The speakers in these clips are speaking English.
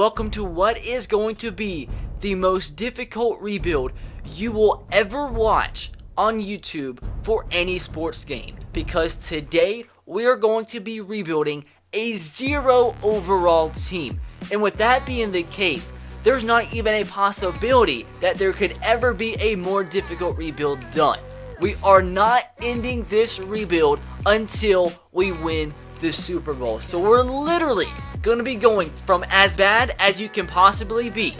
welcome to what is going to be the most difficult rebuild you will ever watch on YouTube for any sports game. Because today we are going to be rebuilding a 0 overall team. And with that being the case, there's not even a possibility that there could ever be a more difficult rebuild done. We are not ending this rebuild until we win the Super Bowl. So we're literally going to be going from as bad as you can possibly be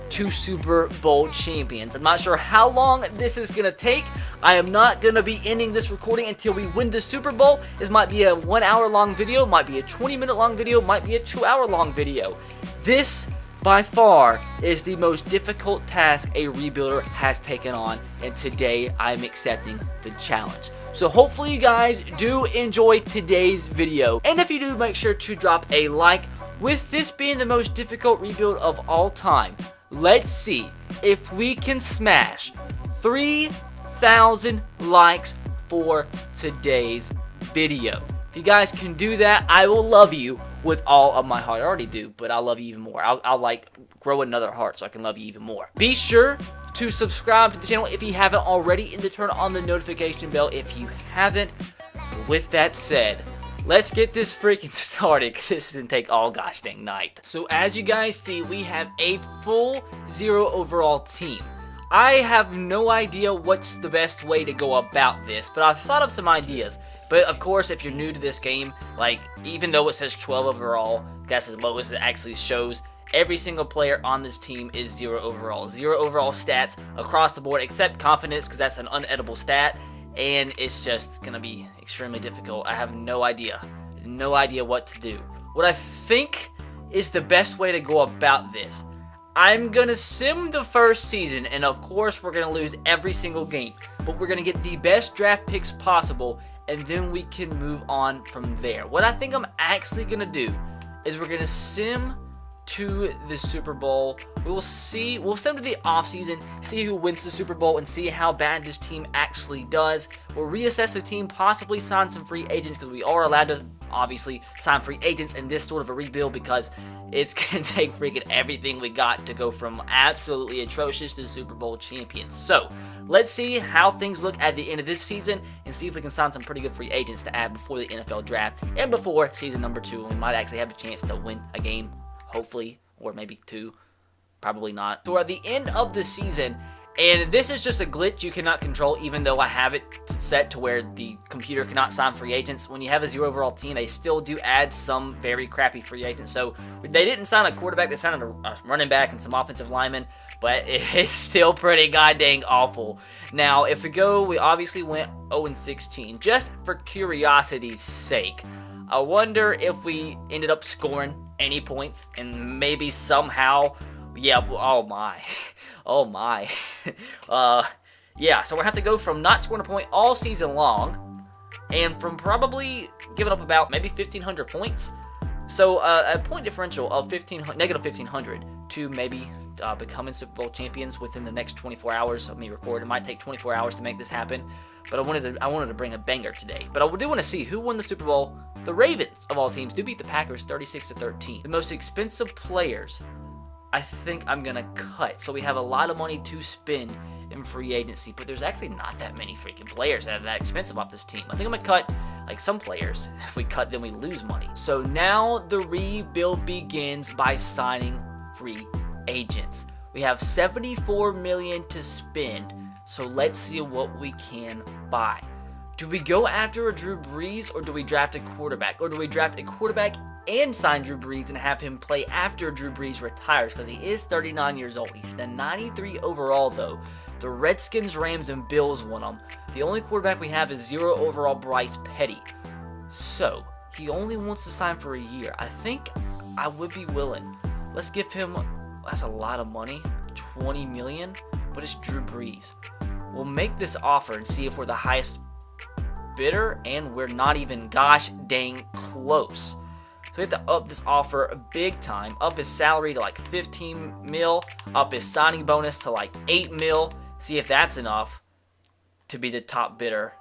to Super Bowl champions. I'm not sure how long this is going to take. I am not going to be ending this recording until we win the Super Bowl. This might be a 1 hour long video, might be a 20-minute long video, might be a 2 hour long video. This by far is the most difficult task a rebuilder has taken on, and today I'm accepting the challenge. So hopefully you guys do enjoy today's video, and if you do, make sure to drop a like. With this being the most difficult rebuild of all time, let's see if we can smash 3,000 likes for today's video. If you guys can do that, I will love you with all of my heart. I already do, but I'll love you even more. I'll like grow another heart so I can love you even more. Be sure to subscribe to the channel if you haven't already, and to turn on the notification bell if you haven't. With that said, let's get this freaking started, because this doesn't take all gosh dang night. So as you guys see, we have a full 0 overall team. I have no idea what's the best way to go about this, but I've thought of some ideas. But of course, if you're new to this game, like, even though it says 12 overall, that's as low as it actually shows, every single player on this team is 0 overall. 0 overall stats across the board, except confidence, because that's an unedible stat, and it's just going to be extremely difficult. I have no idea what to do. What I think is the best way to go about this, I'm going to sim the first season, and of course we're going to lose every single game, but we're going to get the best draft picks possible, and then we can move on from there. What I think I'm actually going to do is we're going to sim to the Super Bowl. We'll sim to the offseason, see who wins the Super Bowl, and see how bad this team actually does. We'll reassess the team, possibly sign some free agents, because we are allowed to obviously sign free agents in this sort of a rebuild, because it's going to take freaking everything we got to go from absolutely atrocious to Super Bowl champions. So let's see how things look at the end of this season, and see if we can sign some pretty good free agents to add before the NFL draft and before season number 2, when we might actually have a chance to win a game, hopefully, or maybe 2, probably not. So we're at the end of the season, and this is just a glitch you cannot control, even though I have it set to where the computer cannot sign free agents. When you have a 0 overall team, they still do add some very crappy free agents. So they didn't sign a quarterback, they signed a running back and some offensive linemen, but it's still pretty goddamn awful. Now, if we obviously went 0-16, just for curiosity's sake. I wonder if we ended up scoring any points, and maybe somehow, yeah, oh my, oh my. Yeah, so we're going to have to go from not scoring a point all season long, and from probably giving up about maybe 1,500 points. So a point differential of negative 1,500 to maybe becoming Super Bowl champions within the next 24 hours of me recording. It might take 24 hours to make this happen, but I wanted to bring a banger today. But I do want to see who won the Super Bowl. The Ravens, of all teams, do beat the Packers 36-13. The most expensive players, I think I'm going to cut. So we have a lot of money to spend in free agency, but there's actually not that many freaking players that are that expensive off this team. I think I'm going to cut like some players. If we cut, then we lose money. So now the rebuild begins by signing free agents. We have $74 million to spend, so let's see what we can buy. Do we go after a Drew Brees, or do we draft a quarterback? Or do we draft a quarterback and sign Drew Brees and have him play after Drew Brees retires, because he is 39 years old. He's the 93 overall, though. The Redskins, Rams, and Bills won him. The only quarterback we have is 0 overall Bryce Petty. So, he only wants to sign for a year. I think I would be willing. Let's give him, that's a lot of money, $20 million, but it's Drew Brees. We'll make this offer and see if we're the highest bidder, and we're not even gosh dang close. So we have to up this offer big time, up his salary to like 15 mil, up his signing bonus to like 8 mil, see if that's enough to be the top bidder.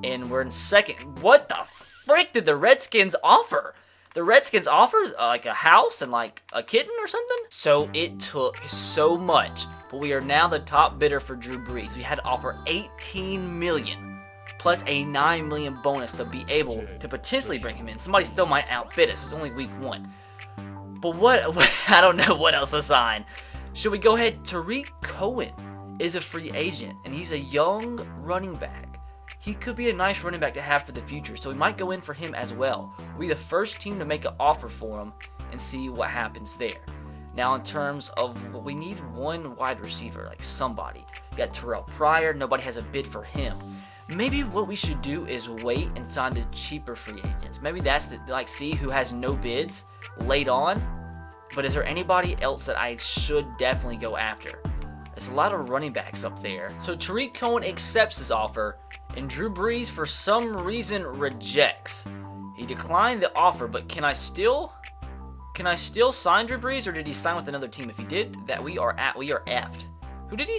And we're in second. What the frick did the Redskins offer? The Redskins offered like a house and like a kitten or something. So it took so much, but we are now the top bidder for Drew Brees. We had to offer $18 million plus a $9 million bonus to be able to potentially bring him in. Somebody still might outbid us. It's only week 1. But I don't know what else to sign. Should we go ahead? Tariq Cohen is a free agent, and he's a young running back. He could be a nice running back to have for the future, so we might go in for him as well. We'll be the first team to make an offer for him and see what happens there. Now, in terms of what we need, one wide receiver, like somebody. We got Terrell Pryor. Nobody has a bid for him. Maybe what we should do is wait and sign the cheaper free agents. Maybe that's see who has no bids late on. But is there anybody else that I should definitely go after? There's a lot of running backs up there. So Tariq Cohen accepts his offer, and Drew Brees for some reason rejects. He declined the offer, but can I still sign Drew Brees, or did he sign with another team? If he did, we are effed. Who did he?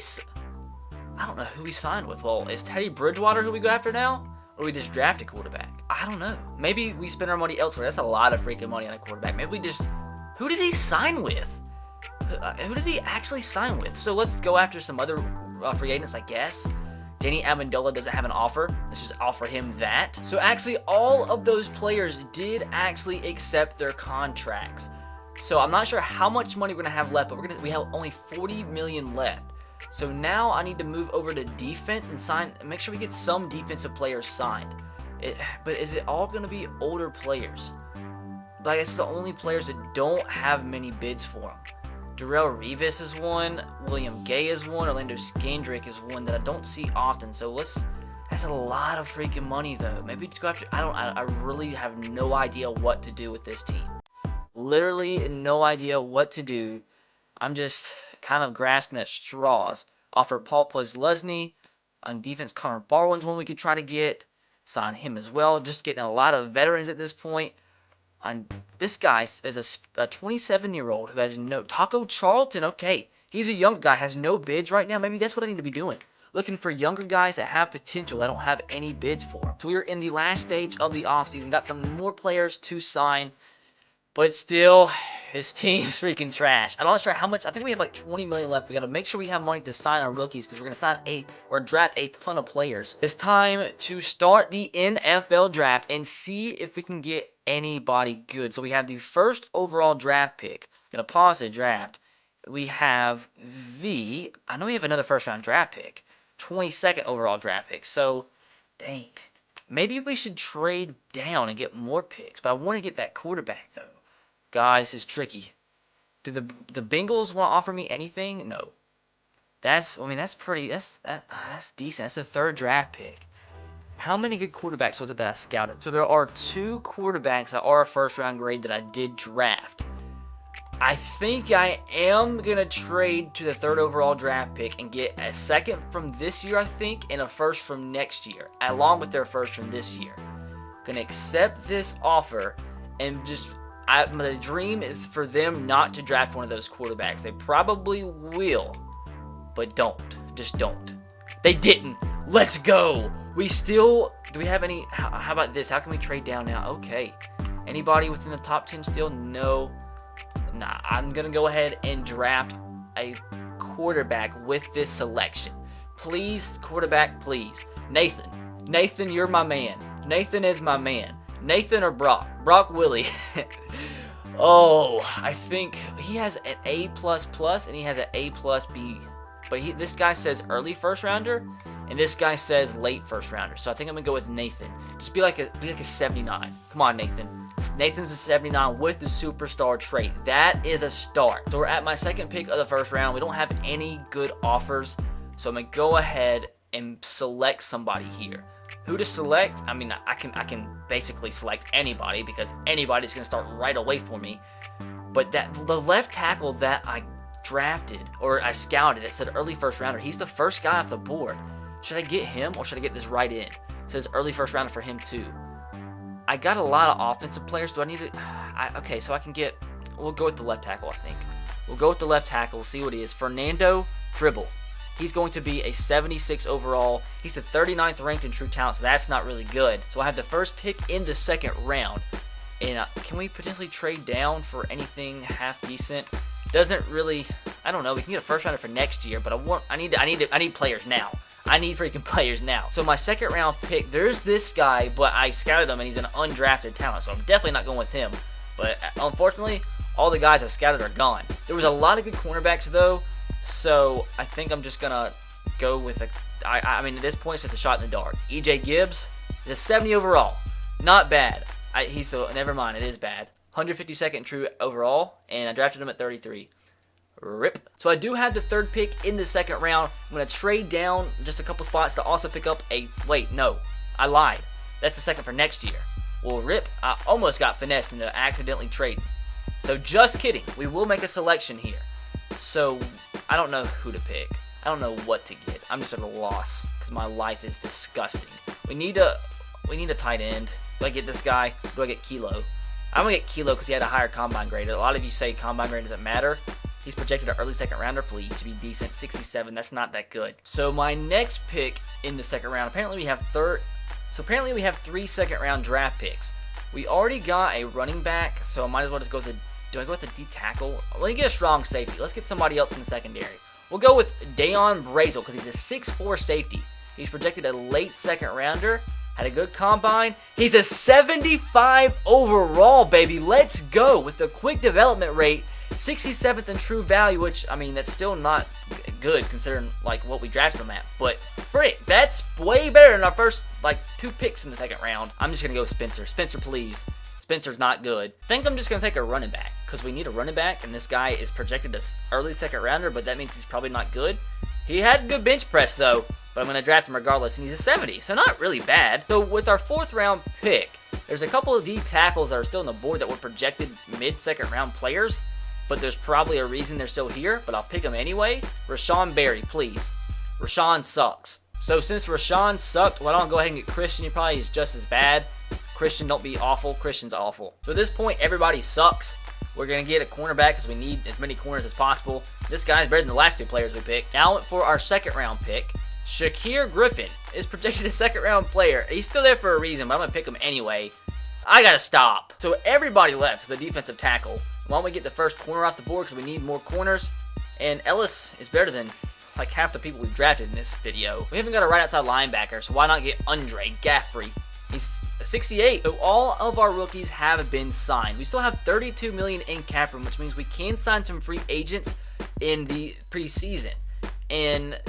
I don't know who he signed with. Well, is Teddy Bridgewater who we go after now, or we just draft a quarterback? I don't know. Maybe we spend our money elsewhere. That's a lot of freaking money on a quarterback. Maybe we just. Who did he sign with? Who did he actually sign with? So let's go after some other free agents, I guess. Danny Amendola doesn't have an offer. Let's just offer him that. So actually, all of those players did actually accept their contracts. So I'm not sure how much money we're gonna have left, but we have only $40 million left. So now I need to move over to defense and make sure we get some defensive players signed. But is it all gonna be older players? Like, it's the only players that don't have many bids for them. Darrelle Revis is one, William Gay is one, Orlando Scandrick is one that I don't see often. So that's a lot of freaking money though. Maybe just go after. I really have no idea what to do with this team. Literally no idea what to do. I'm just kind of grasping at straws. Offer Paul Posluszny on defense. Connor Barwin's one we could try to get. Sign him as well. Just getting a lot of veterans at this point. This guy is a 27-year-old who has no... Taco Charlton, okay. He's a young guy, has no bids right now. Maybe that's what I need to be doing. Looking for younger guys that have potential that don't have any bids for them. So we're in the last stage of the offseason. Got some more players to sign. But still, his team is freaking trash. I'm not sure how much. I think we have like $20 million left. We got to make sure we have money to sign our rookies because we're going to draft a ton of players. It's time to start the NFL draft and see if we can get anybody good. So we have the first overall draft pick. I'm going to pause the draft. We have I know we have another first round draft pick. 22nd overall draft pick. So, dang. Maybe we should trade down and get more picks. But I want to get that quarterback though. Guys, it's tricky. Do the Bengals want to offer me anything? No. That's decent. That's a third draft pick. How many good quarterbacks was it that I scouted? So there are 2 quarterbacks that are a first round grade that I did draft. I think I am going to trade to the 3rd overall draft pick and get a second from this year, I think, and a first from next year, along with their first from this year. Going to accept this offer and the dream is for them not to draft one of those quarterbacks. They probably will, but don't. Just don't. They didn't. Let's go. Do we have any? How about this? How can we trade down now? Okay. Anybody within the top 10 still? No. Nah, I'm going to go ahead and draft a quarterback with this selection. Please, quarterback, please. Nathan, you're my man. Nathan is my man. Nathan or Brock? Brock Willie. Oh, I think he has an A++ and he has an A+B. But this guy says early first rounder, and this guy says late first rounder. So I think I'm gonna go with Nathan. Just be like a 79. Come on, Nathan. Nathan's a 79 with the superstar trait. That is a start. So we're at my second pick of the first round. We don't have any good offers, so I'm gonna go ahead and select somebody here. Who to select? I mean, I can basically select anybody because anybody's gonna start right away for me. But the left tackle that I drafted or I scouted, it said early first rounder. He's the first guy off the board. Should I get him or should I get this right end? It says early first rounder for him too. I got a lot of offensive players. Do I need to? Okay, so we'll go with the left tackle, I think. We'll go with the left tackle, see what he is. Fernando Dribble. He's going to be a 76 overall. He's the 39th ranked in true talent, so that's not really good. So I have the first pick in the second round. And can we potentially trade down for anything half decent? Doesn't really. I don't know. We can get a first rounder for next year, but I need players now. I need freaking players now. So my second round pick, there's this guy, but I scouted him and he's an undrafted talent, so I'm definitely not going with him. But unfortunately, all the guys I scouted are gone. There was a lot of good cornerbacks though, so I think I'm just gonna go with I mean, at this point, it's just a shot in the dark. E.J. Gibbs is a 70 overall. Not bad. Never mind, it is bad. 152nd true overall, and I drafted him at 33. Rip. So I do have the third pick in the second round. I'm going to trade down just a couple spots to also pick up wait, no. I lied. That's the second for next year. Well, rip. I almost got finessed into accidentally trading. So just kidding. We will make a selection here. So I don't know who to pick. I don't know what to get. I'm just at a loss because my life is disgusting. We need a tight end. Do I get this guy? Do I get Kilo? I'm going to get Kilo because he had a higher combine grade. A lot of you say combine grade doesn't matter. He's projected an early second rounder, please, to be decent. 67, that's not that good. So my next pick in the second round, apparently we have 3 second round draft picks. We already got a running back, so I might as well just go with do I go with the D tackle? Let me get a strong safety. Let's get somebody else in the secondary. We'll go with Dayon Brazel because he's a 6'4 safety. He's projected a late second rounder. Had a good combine. He's a 75 overall, baby. Let's go with the quick development rate. 67th in true value, which, I mean, that's still not good considering, like, what we drafted him at. But, frick, that's way better than our first, 2 picks in the second round. I'm just going to go Spencer. Spencer, please. Spencer's not good. I think I'm just going to take a running back because we need a running back, and this guy is projected as early second rounder, but that means he's probably not good. He had good bench press, though, but I'm going to draft him regardless, and he's a 70, so not really bad. So, with our 4th round pick, there's a couple of D tackles that are still on the board that were projected mid-second round players. But there's probably a reason they're still here, but I'll pick them anyway. Rashawn Berry, please. Rashawn sucks. So since Rashawn sucked, why don't I go ahead and get Christian? He probably is just as bad. Christian, don't be awful. Christian's awful. So at this point, everybody sucks. We're going to get a cornerback because we need as many corners as possible. This guy's better than the last 2 players we picked. Now for our second round pick, Shaquille Griffin is projected a second round player. He's still there for a reason, but I'm going to pick him anyway. I gotta stop. So everybody left for the defensive tackle. Why don't we get the first corner off the board because we need more corners. And Ellis is better than half the people we've drafted in this video. We haven't got a right outside linebacker, so why not get Andre Gaffrey? He's a 68. So all of our rookies have been signed. We still have $32 million in cap room, which means we can sign some free agents in the preseason. And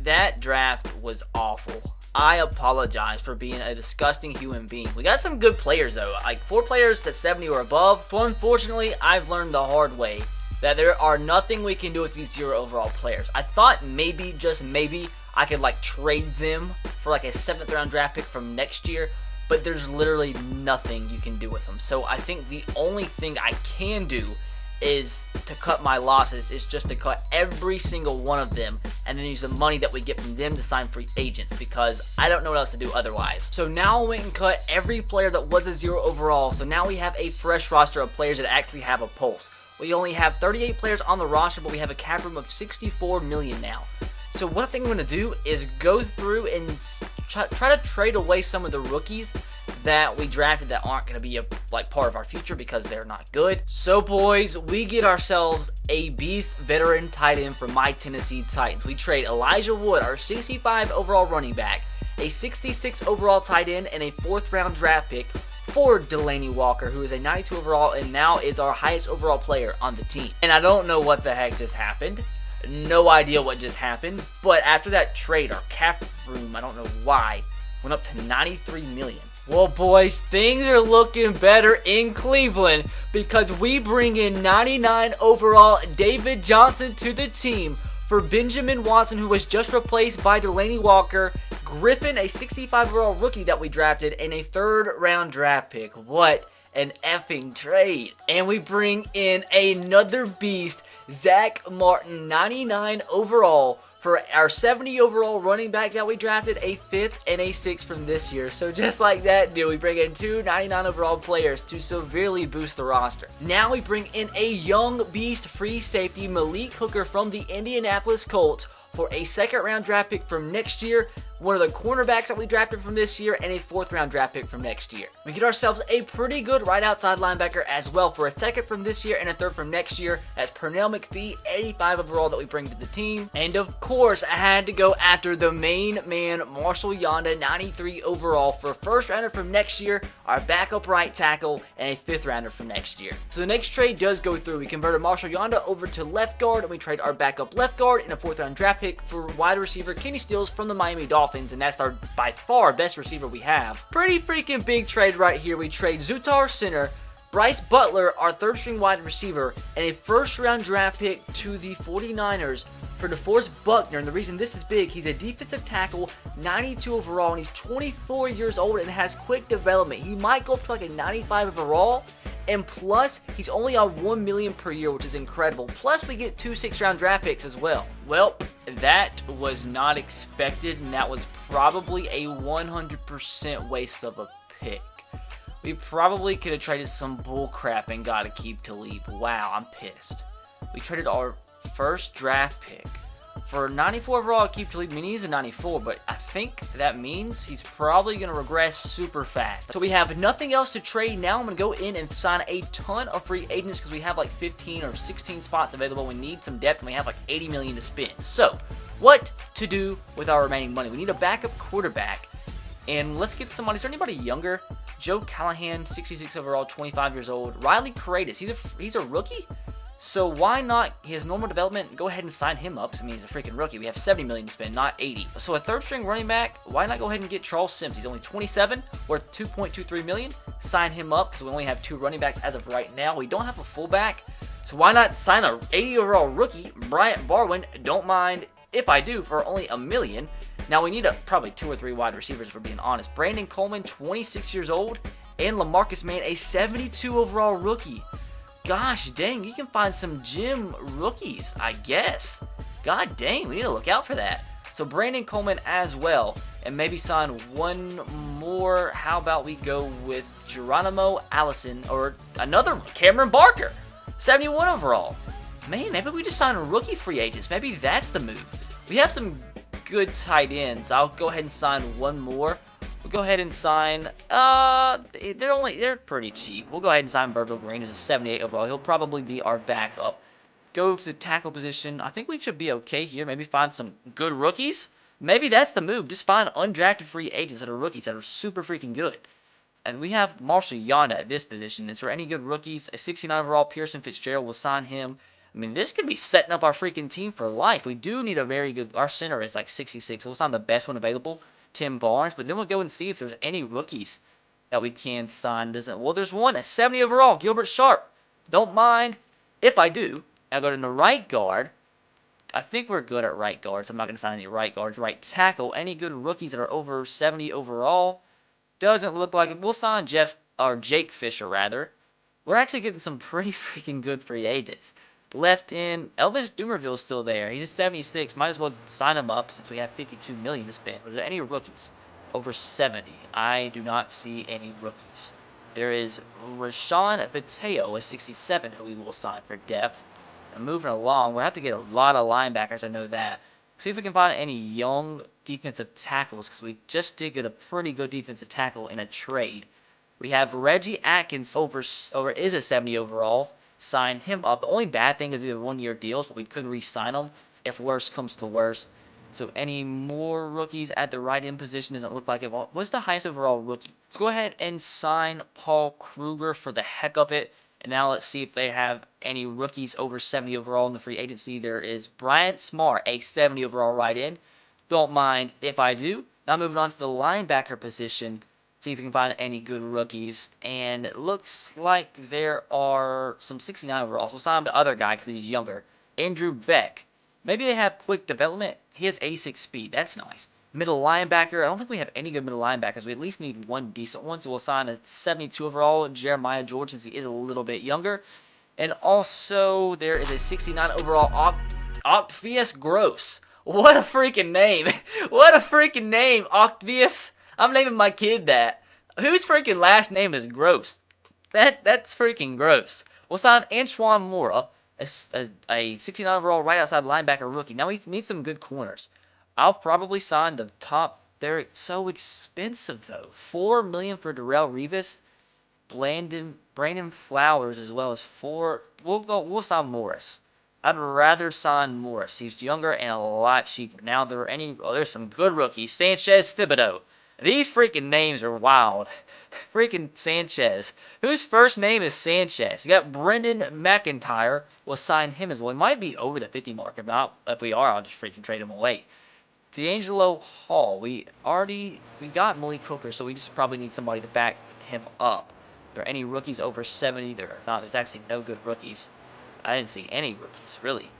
that draft was awful. I apologize for being a disgusting human being. We got some good players, though. 4 players at 70 or above. But unfortunately, I've learned the hard way that there are nothing we can do with these 0 overall players. I thought maybe, just maybe, I could, trade them for, a 7th round draft pick from next year. But there's literally nothing you can do with them. So I think the only thing I can do is to cut my losses, is just to cut every single one of them and then use the money that we get from them to sign free agents because I don't know what else to do otherwise. So now we can cut every player that was a 0 overall. So now we have a fresh roster of players that actually have a pulse. We only have 38 players on the roster, but we have a cap room of $64 million now. So what I think I'm going to do is go through and try to trade away some of the rookies that we drafted that aren't going to be a part of our future because they're not good. So boys, we get ourselves a beast veteran tight end from my Tennessee Titans. We trade Elijah Wood, our 65 overall running back, a 66 overall tight end, and a 4th round draft pick for Delaney Walker, who is a 92 overall and now is our highest overall player on the team. And I don't know what the heck just happened. No idea what just happened. But after that trade, our cap room, I don't know why, went up to $93 million. Well, boys, things are looking better in Cleveland because we bring in 99 overall David Johnson to the team for Benjamin Watson, who was just replaced by Delaney Walker, Griffin, a 65 overall rookie that we drafted, and a 3rd round draft pick. What an effing trade. And we bring in another beast, Zach Martin, 99 overall, for our 70 overall running back that we drafted, a 5th and a 6th from this year. So just like that, dude, we bring in 2 99 overall players to severely boost the roster. Now we bring in a young beast free safety, Malik Hooker from the Indianapolis Colts, for a 2nd round draft pick from next year. one of the cornerbacks that we drafted from this year, and a 4th round draft pick from next year. We get ourselves a pretty good right outside linebacker as well for a 2nd from this year and a 3rd from next year. That's Pernell McPhee, 85 overall that we bring to the team. And of course, I had to go after the main man, Marshall Yanda, 93 overall for a 1st rounder from next year, our backup right tackle, and a 5th rounder from next year. So the next trade does go through. We converted Marshall Yanda over to left guard, and we trade our backup left guard and a 4th round draft pick for wide receiver Kenny Stills from the Miami Dolphins, and that's our by far best receiver we have. Pretty freaking big trade right here. We trade Zutar center, Bryce Butler, our 3rd string wide receiver, and a 1st round draft pick to the 49ers for DeForest Buckner. And the reason this is big, he's a defensive tackle, 92 overall, and he's 24 years old and has quick development. He might go up to like a 95 overall, and plus, he's only on $1 million per year, which is incredible. Plus, we get 2 6th round draft picks as well. Well, that was not expected, and that was probably a 100% waste of a pick. We probably could have traded some bull crap and got to keep Talib. Wow, I'm pissed. We traded our 1st draft pick for 94 overall. Keep Talib. I mean, he's a 94, but I think that means he's probably going to regress super fast. So we have nothing else to trade. Now I'm going to go in and sign a ton of free agents because we have like 15 or 16 spots available. We need some depth, and we have like 80 million to spend. So what to do with our remaining money? We need a backup quarterback, and let's get somebody. Is there anybody younger? Joe Callahan, 66 overall, 25 years old. Riley Paredes, he's a rookie. So why not his normal development? Go ahead and sign him up. I mean, he's a freaking rookie. We have 70 million to spend, not 80. So a 3rd string running back, why not go ahead and get Charles Sims? He's only 27, worth 2.23 million. Sign him up because we only have 2 running backs as of right now. We don't have a fullback, so why not sign a 80 overall rookie, Bryant Barwin? Don't mind if I do, for only $1 million. Now we need probably 2 or 3 wide receivers, if we're being honest. Brandon Coleman, 26 years old, and LaMarcus Mann, a 72 overall rookie. Gosh dang, you can find some gym rookies, I guess. God dang, we need to look out for that. So Brandon Coleman as well, and maybe sign one more. How about we go with Geronimo Allison, or another Cameron Barker, 71 overall. Man, maybe we just sign rookie free agents. Maybe that's the move. We have some good tight ends. I'll go ahead and sign one more. We'll go ahead and sign, they're pretty cheap. We'll go ahead and sign Virgil Green as a 78 overall. He'll probably be our backup. Go to the tackle position. I think we should be okay here. Maybe find some good rookies. Maybe that's the move. Just find undrafted free agents that are rookies that are super freaking good. And we have Marshall Yanda at this position. Is there any good rookies? A 69 overall Pearson Fitzgerald, will sign him. I mean, this could be setting up our freaking team for life. We do need a very good, our center is like 66, so we'll sign the best one available, Tim Barnes. But then we'll go and see if there's any rookies that we can sign. Well, there's one, a 70 overall, Gilbert Sharp. Don't mind if I do. I'll go to the right guard. I think we're good at right guards. I'm not going to sign any right guards. Right tackle, any good rookies that are over 70 overall? Doesn't look like it. We'll sign Jake Fisher, rather. We're actually getting some pretty freaking good free agents. Left in, Elvis Dumerville's still there. He's a 76. Might as well sign him up since we have 52 million to spend. Are there any rookies over 70? I do not see any rookies. There is Rashawn Viteo, a 67, who we will sign for depth. And moving along, we'll have to get a lot of linebackers, I know that. See if we can find any young defensive tackles, because we just did get a pretty good defensive tackle in a trade. We have Reggie Atkins is a 70 overall. Sign him up. The only bad thing is the 1-year deals, but we could re-sign them if worse comes to worse. So any more rookies at the right end position? Doesn't look like it. What's the highest overall rookie? Let's go ahead and sign Paul Kruger for the heck of it. And now let's see if they have any rookies over 70 overall in the free agency. There is Bryant Smart, a 70 overall right end. Don't mind if I do. Now moving on to the linebacker position. See if we can find any good rookies. And it looks like there are some 69 overall. So we'll sign the other guy because he's younger. Andrew Beck. Maybe they have quick development. He has 86 speed. That's nice. Middle linebacker. I don't think we have any good middle linebackers. We at least need one decent one. So we'll sign a 72 overall Jeremiah George since he is a little bit younger. And also there is a 69 overall Octavius Gross. What a freaking name. What a freaking name, Octavius. I'm naming my kid that. Whose freaking last name is Gross? That's freaking gross. We'll sign Antoine Mora, a 69 overall right outside linebacker rookie. Now we need some good corners. I'll probably sign the top They're so expensive though. $4 million for Darrell Revis, Brandon Flowers, as well as four. We'll sign Morris. I'd rather sign Morris. He's younger and a lot cheaper. Now there's some good rookies. Sanchez, Thibodeau. These freaking names are wild. Freaking Sanchez. Whose first name is Sanchez? You got Brendan McIntyre. We'll sign him as well. He might be over the 50 mark. If not, if we are, I'll just freaking trade him away. D'Angelo Hall. We got Malik Hooker, so we just probably need somebody to back him up. Are there any rookies over 70? There are not. There's actually no good rookies. I didn't see any rookies, really.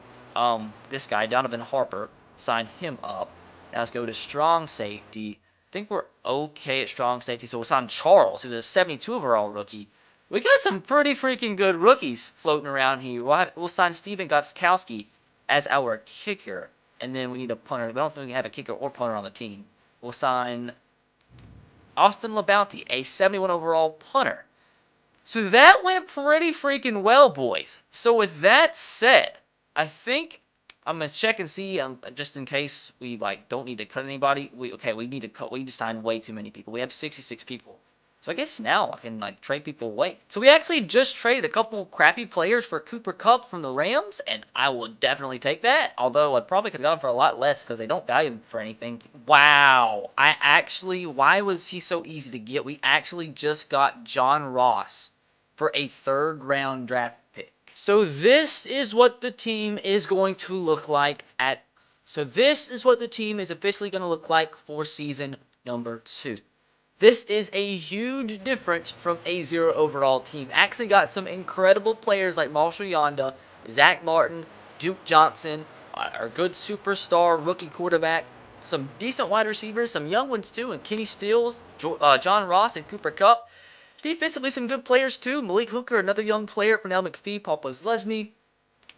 This guy, Donovan Harper, signed him up. Now let's go to strong safety. I think we're okay at strong safety, so we'll sign Charles, who's a 72 overall rookie. We got some pretty freaking good rookies floating around here. We'll sign Steven Gostkowski as our kicker. And then we need a punter. We don't think we have a kicker or punter on the team. We'll sign Austin LaBounty, a 71 overall punter. So that went pretty freaking well, boys. So with that said, I think I'm gonna check and see, just in case we don't need to cut anybody. We need to cut. We just signed way too many people. We have 66 people. So I guess now I can trade people away. So we actually just traded a couple crappy players for Cooper Kupp from the Rams, and I will definitely take that. Although I probably could have gotten for a lot less because they don't value him for anything. Wow. Why was he so easy to get? We actually just got John Ross for a 3rd round draft pick. So this is what the team is going to look like this is what the team is officially going to look like for season number 2. This is a huge difference from a 0 overall team. Actually got some incredible players like Marshall Yonda, Zach Martin, Duke Johnson, our good superstar rookie quarterback, some decent wide receivers, some young ones too, and Kenny Stills, John Ross, and Cooper Kupp. Defensively, some good players too. Malik Hooker, another young player, Pernell McPhee, Paul Posluszny.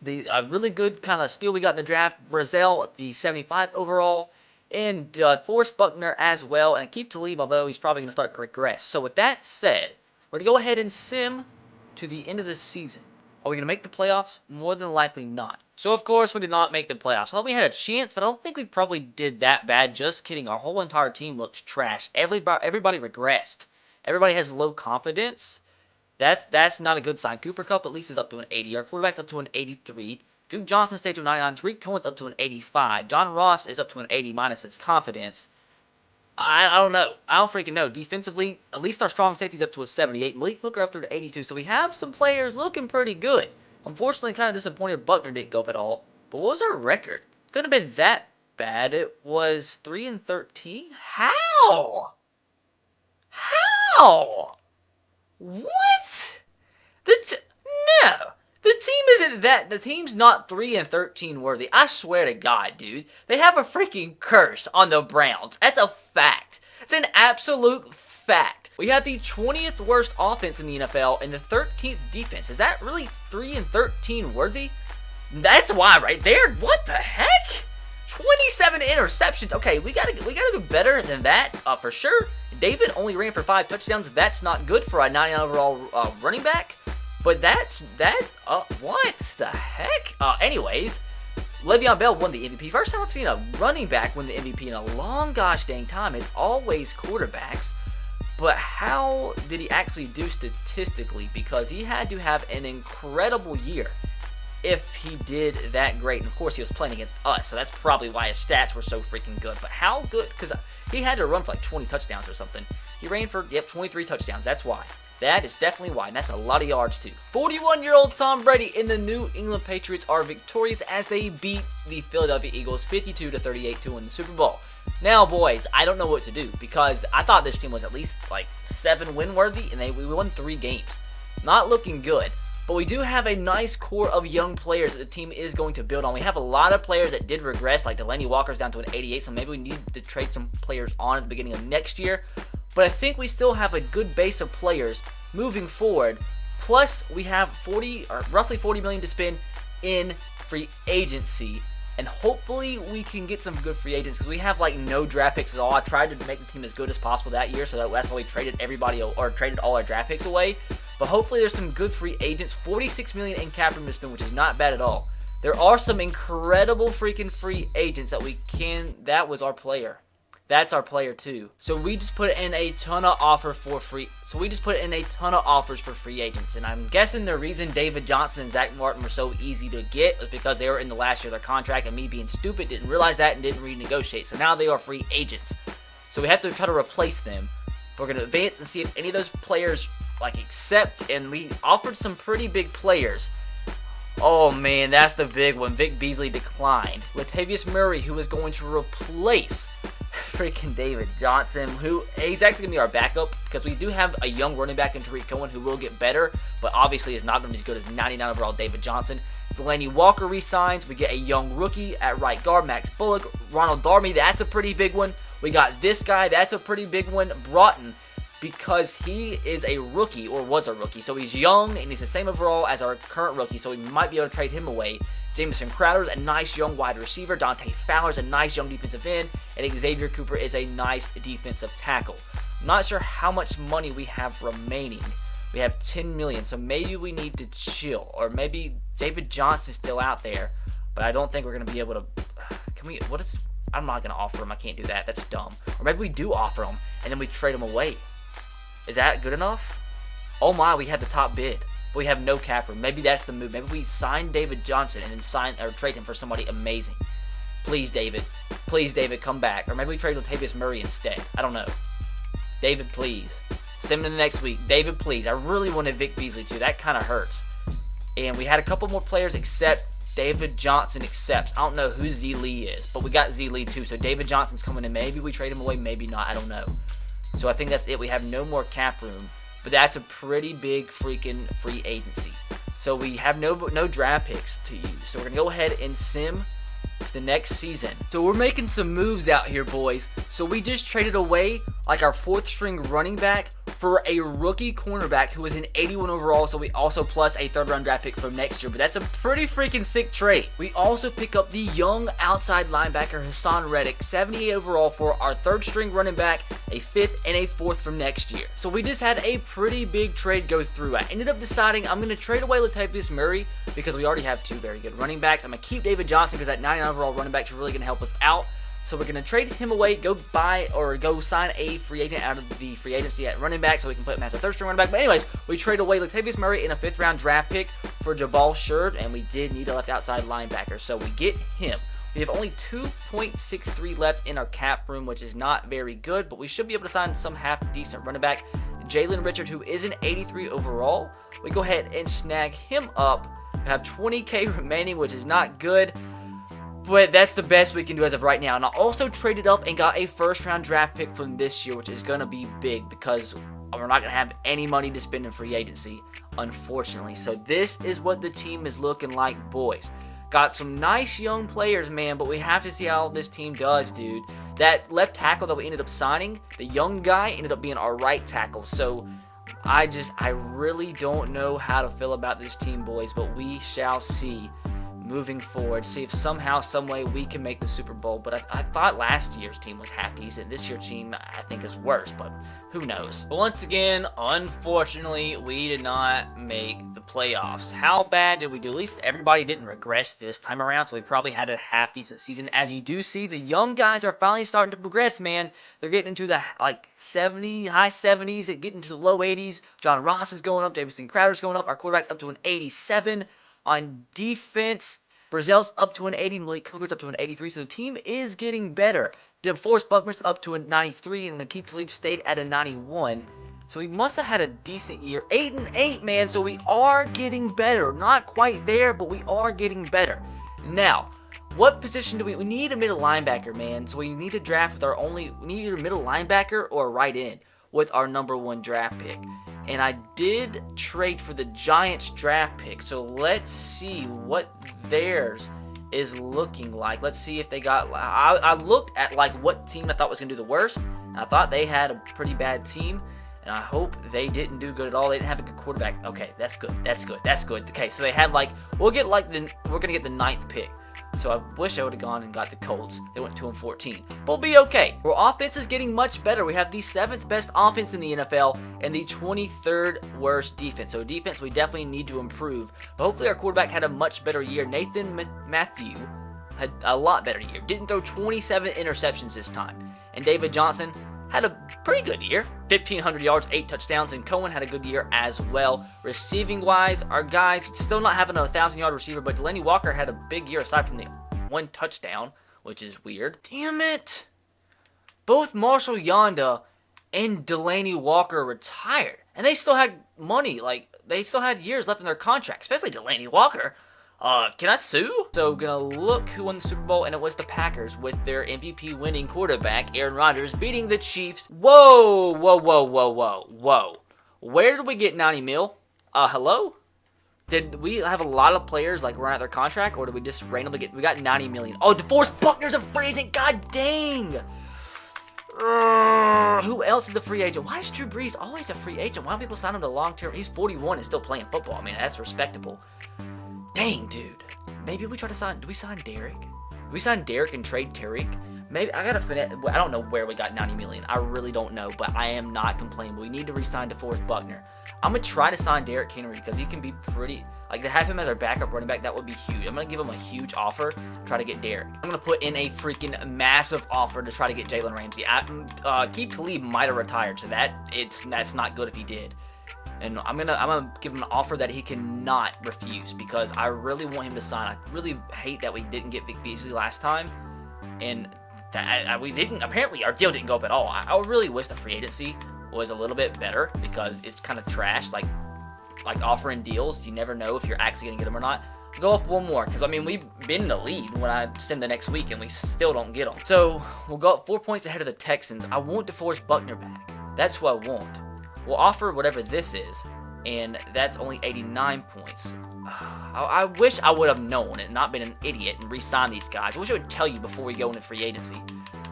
The really good kind of steal we got in the draft, Brazil, the 75 overall. And Forrest Buckner as well, and Keep Talib, although he's probably going to start to regress. So with that said, we're going to go ahead and sim to the end of the season. Are we going to make the playoffs? More than likely not. So of course we did not make the playoffs. I thought we had a chance, but I don't think we probably did that bad. Just kidding. Our whole entire team looks trash. Everybody regressed. Everybody has low confidence. That's not a good sign. Cooper Kupp at least is up to an 80. Our quarterback's up to an 83. Duke Johnson stayed to a 99. Tariq Cohen's up to an 85. John Ross is up to an 80 minus his confidence. I don't know. I don't freaking know. Defensively, at least our strong safety's up to a 78. Malik Hooker up to an 82. So we have some players looking pretty good. Unfortunately, kind of disappointed Buckner didn't go up at all. But what was our record? Couldn't have been that bad. It was 3-13. How? What? No. The team isn't that. The team's not 3-13 worthy. I swear to God, dude. They have a freaking curse on the Browns. That's a fact. It's an absolute fact. We have the 20th worst offense in the NFL and the 13th defense. Is that really 3-13 worthy? That's why right there. What the heck? 27 interceptions. Okay, we gotta do better than that for sure. David only ran for 5 touchdowns. That's not good for a 99 overall running back. But what the heck? Anyways, Le'Veon Bell won the MVP. First time I've seen a running back win the MVP in a long gosh dang time. It's always quarterbacks. But how did he actually do statistically? Because he had to have an incredible year if he did that great. And of course he was playing against us, so that's probably why his stats were so freaking good. But how good? Because he had to run for 20 touchdowns or something. He ran for 23 touchdowns. That's why. That is definitely why, and that's a lot of yards too. 41-year-old Tom Brady and the New England Patriots are victorious as they beat the Philadelphia Eagles 52-38 to win the Super Bowl. Now, boys, I don't know what to do because I thought this team was at least 7 win worthy, and we won 3 games. Not looking good, but we do have a nice core of young players that the team is going to build on. We have a lot of players that did regress, like Delaney Walker's down to an 88, so maybe we need to trade some players on at the beginning of next year. But I think we still have a good base of players moving forward. Plus, we have roughly $40 million to spend in free agency. And hopefully we can get some good free agents because we have no draft picks at all. I tried to make the team as good as possible that year, so that's why we traded traded all our draft picks away. But hopefully there's some good free agents. $46 million in cap room to spend, which is not bad at all. There are some incredible freaking free agents that that was our player. That's our player too. So we just put in a ton of offers for free agents, and I'm guessing the reason David Johnson and Zach Martin were so easy to get was because they were in the last year of their contract, and me being stupid didn't realize that and didn't renegotiate. So now they are free agents. So we have to try to replace them. We're going to advance and see if any of those players accept, and we offered some pretty big players. Oh man, that's the big one. Vic Beasley declined. Latavius Murray, who is going to replace freaking David Johnson, who he's actually going to be our backup because we do have a young running back in Tariq Cohen who will get better, but obviously is not going to be as good as 99 overall David Johnson. Delaney Walker resigns. We get a young rookie at right guard, Max Bullock. Ronald Darby, that's a pretty big one. We got this guy, that's a pretty big one, Broughton, because he is a rookie, or was a rookie, so he's young, and he's the same overall as our current rookie, so we might be able to trade him away. Jamison Crowder's a nice young wide receiver. Dante Fowler's a nice young defensive end, and Xavier Cooper is a nice defensive tackle. I'm not sure how much money we have remaining. We have $10 million, so maybe we need to chill, or maybe David Johnson's still out there, but I don't think we're going to be able to. I'm not going to offer him. I can't do that. That's dumb. Or maybe we do offer him, and then we trade him away. Is that good enough? Oh my, we had the top bid, but we have no cap room. Maybe that's the move. Maybe we sign David Johnson and then trade him for somebody amazing. Please, David. Please, David, come back. Or maybe we trade Latavius Murray instead. I don't know. David, please. Send him in the next week. David, please. I really wanted Vic Beasley too. That kind of hurts. And we had a couple more players accept. David Johnson accepts. I don't know who Z Lee is, but we got Z Lee too. So David Johnson's coming in. Maybe we trade him away, maybe not. I don't know. So I think that's it. We have no more cap room, but that's a pretty big freaking free agency. So we have no draft picks to use. So we're going to go ahead and sim the next season. So we're making some moves out here, boys. So we just traded away our 4th string running back for a rookie cornerback who was an 81 overall, so we also plus a 3rd round draft pick from next year, but that's a pretty freaking sick trade. We also pick up the young outside linebacker Hassan Reddick, 78 overall, for our 3rd string running back, a 5th and a 4th from next year. So we just had a pretty big trade go through. I ended up deciding I'm going to trade away Latavius Murray because we already have 2 very good running backs. I'm going to keep David Johnson because that 99 overall running back is really going to help us out. So we're going to trade him away, go sign a free agent out of the free agency at running back so we can put him as a 3rd string running back. But anyways, we trade away Latavius Murray in a 5th round draft pick for Jabal Shurd, and we did need a left outside linebacker, so we get him. We have only 2.63 left in our cap room, which is not very good, but we should be able to sign some half decent running back. Jalen Richard, who is an 83 overall, we go ahead and snag him up. We have 20K remaining, which is not good, but that's the best we can do as of right now. And I also traded up and got a 1st round draft pick from this year, which is going to be big because we're not going to have any money to spend in free agency, unfortunately. So this is what the team is looking like, boys. Got some nice young players, man, but we have to see how this team does, dude. That left tackle that we ended up signing, the young guy, ended up being our right tackle. So I really don't know how to feel about this team, boys, but we shall see moving forward, see if somehow, some way we can make the Super Bowl. But I thought last year's team was half decent. This year's team, I think, is worse, but who knows? But once again, unfortunately, we did not make the playoffs. How bad did we do? At least everybody didn't regress this time around, so we probably had a half decent season. As you do see, the young guys are finally starting to progress, man. They're getting into the high 70s, getting into the low 80s. John Ross is going up, Jamison Crowder's going up, our quarterback's up to an 87. On defense, Brazil's up to an 80, Malik Cougar's up to an 83, so the team is getting better. DeForest Buckner's up to a 93, and Lakeith Talib stayed at a 91. So he must have had a decent year. 8-8, man, so we are getting better. Not quite there, but we are getting better. Now, what position do we need? A middle linebacker, man. So we need to draft with we need either a middle linebacker or a right end with our #1 draft pick. And I did trade for the Giants draft pick. So let's see what theirs is looking like. Let's see if they got. I looked at what team I thought was going to do the worst. And I thought they had a pretty bad team. And I hope they didn't do good at all. They didn't have a good quarterback. Okay, that's good. That's good. That's good. Okay, so they had we're going to get the 9th pick. So I wish I would have gone and got the Colts. They went 2-14. But we'll be okay. Our offense is getting much better. We have the 7th best offense in the NFL and the 23rd worst defense. So defense, we definitely need to improve. But hopefully our quarterback had a much better year. Nathan Matthew had a lot better year. Didn't throw 27 interceptions this time. And David Johnson had a pretty good year. 1,500 yards, 8 touchdowns, and Cohen had a good year as well. Receiving-wise, our guys still not having a 1,000-yard receiver, but Delaney Walker had a big year aside from the 1 touchdown, which is weird. Damn it! Both Marshall Yanda and Delaney Walker retired, and they still had money. Like, they still had years left in their contract, especially Delaney Walker. Can I sue? So, gonna look who won the Super Bowl, and it was the Packers with their MVP winning quarterback, Aaron Rodgers, beating the Chiefs. Whoa. Where did we get 90 mil? Hello? Did we have a lot of players, like, run out their contract, or did we just randomly we got 90 million? Oh, DeForest Buckner's a free agent, god dang! Who else is the free agent? Why is Drew Brees always a free agent? Why don't people sign him to long-term? He's 41 and still playing football. I mean, that's respectable. Dang, dude. Maybe we try to sign... Do we sign Derek? Do we sign Derek and trade Tariq? Maybe... I gotta finesse... I don't know where we got 90 million. I really don't know, but I am not complaining. We need to re-sign DeForest Buckner. I'm gonna try to sign Derek Henry because he can be pretty... Like, to have him as our backup running back, that would be huge. I'm gonna give him a huge offer to try to get Derek. I'm gonna put in a freaking massive offer to try to get Jalen Ramsey. Keith Talib might have retired, so that's not good if he did. And I'm gonna give him an offer that he cannot refuse because I really want him to sign. I really hate that we didn't get Vic Beasley last time, and that we didn't. Apparently, our deal didn't go up at all. I really wish the free agency was a little bit better because it's kind of trash. Like offering deals, you never know if you're actually gonna get them or not. Go up one more because I mean we've been in the lead when I send the next week and we still don't get them. So we'll go up 4 points ahead of the Texans. I want DeForest Buckner back. That's who I want. We'll offer whatever this is, and that's only 89 points. I wish I would have known and not been an idiot and re-signed these guys. I wish I would tell you before we go into free agency.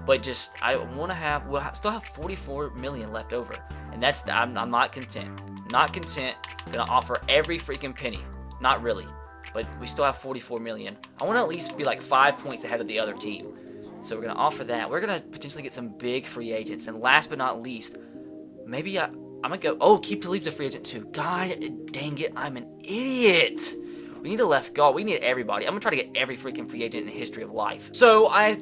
But just, we'll still have 44 million left over. And I'm not content. Not content. Gonna offer every freaking penny. Not really. But we still have 44 million. I want to at least be like 5 points ahead of the other team. So we're gonna offer that. We're gonna potentially get some big free agents. And last but not least, maybe I'm gonna go. Oh, Keith Talib's a free agent too. God dang it, I'm an idiot. We need a left guard. We need everybody. I'm gonna try to get every freaking free agent in the history of life. So I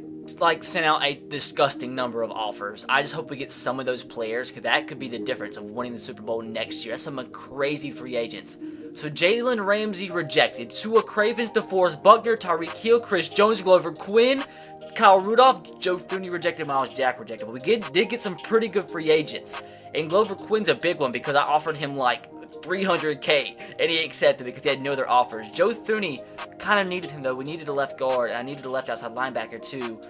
sent out a disgusting number of offers. I just hope we get some of those players because that could be the difference of winning the Super Bowl next year. That's some crazy free agents. So Jalen Ramsey rejected. Sua Cravens, DeForest Buckner, Tyreek Hill, Chris Jones, Glover Quinn, Kyle Rudolph, Joe Thuney rejected, Miles Jack rejected. But we did get some pretty good free agents. And Glover Quinn's a big one because I offered him like $300K and he accepted because he had no other offers. Joe Thuney kind of needed him though. We needed a left guard and I needed a left outside linebacker too.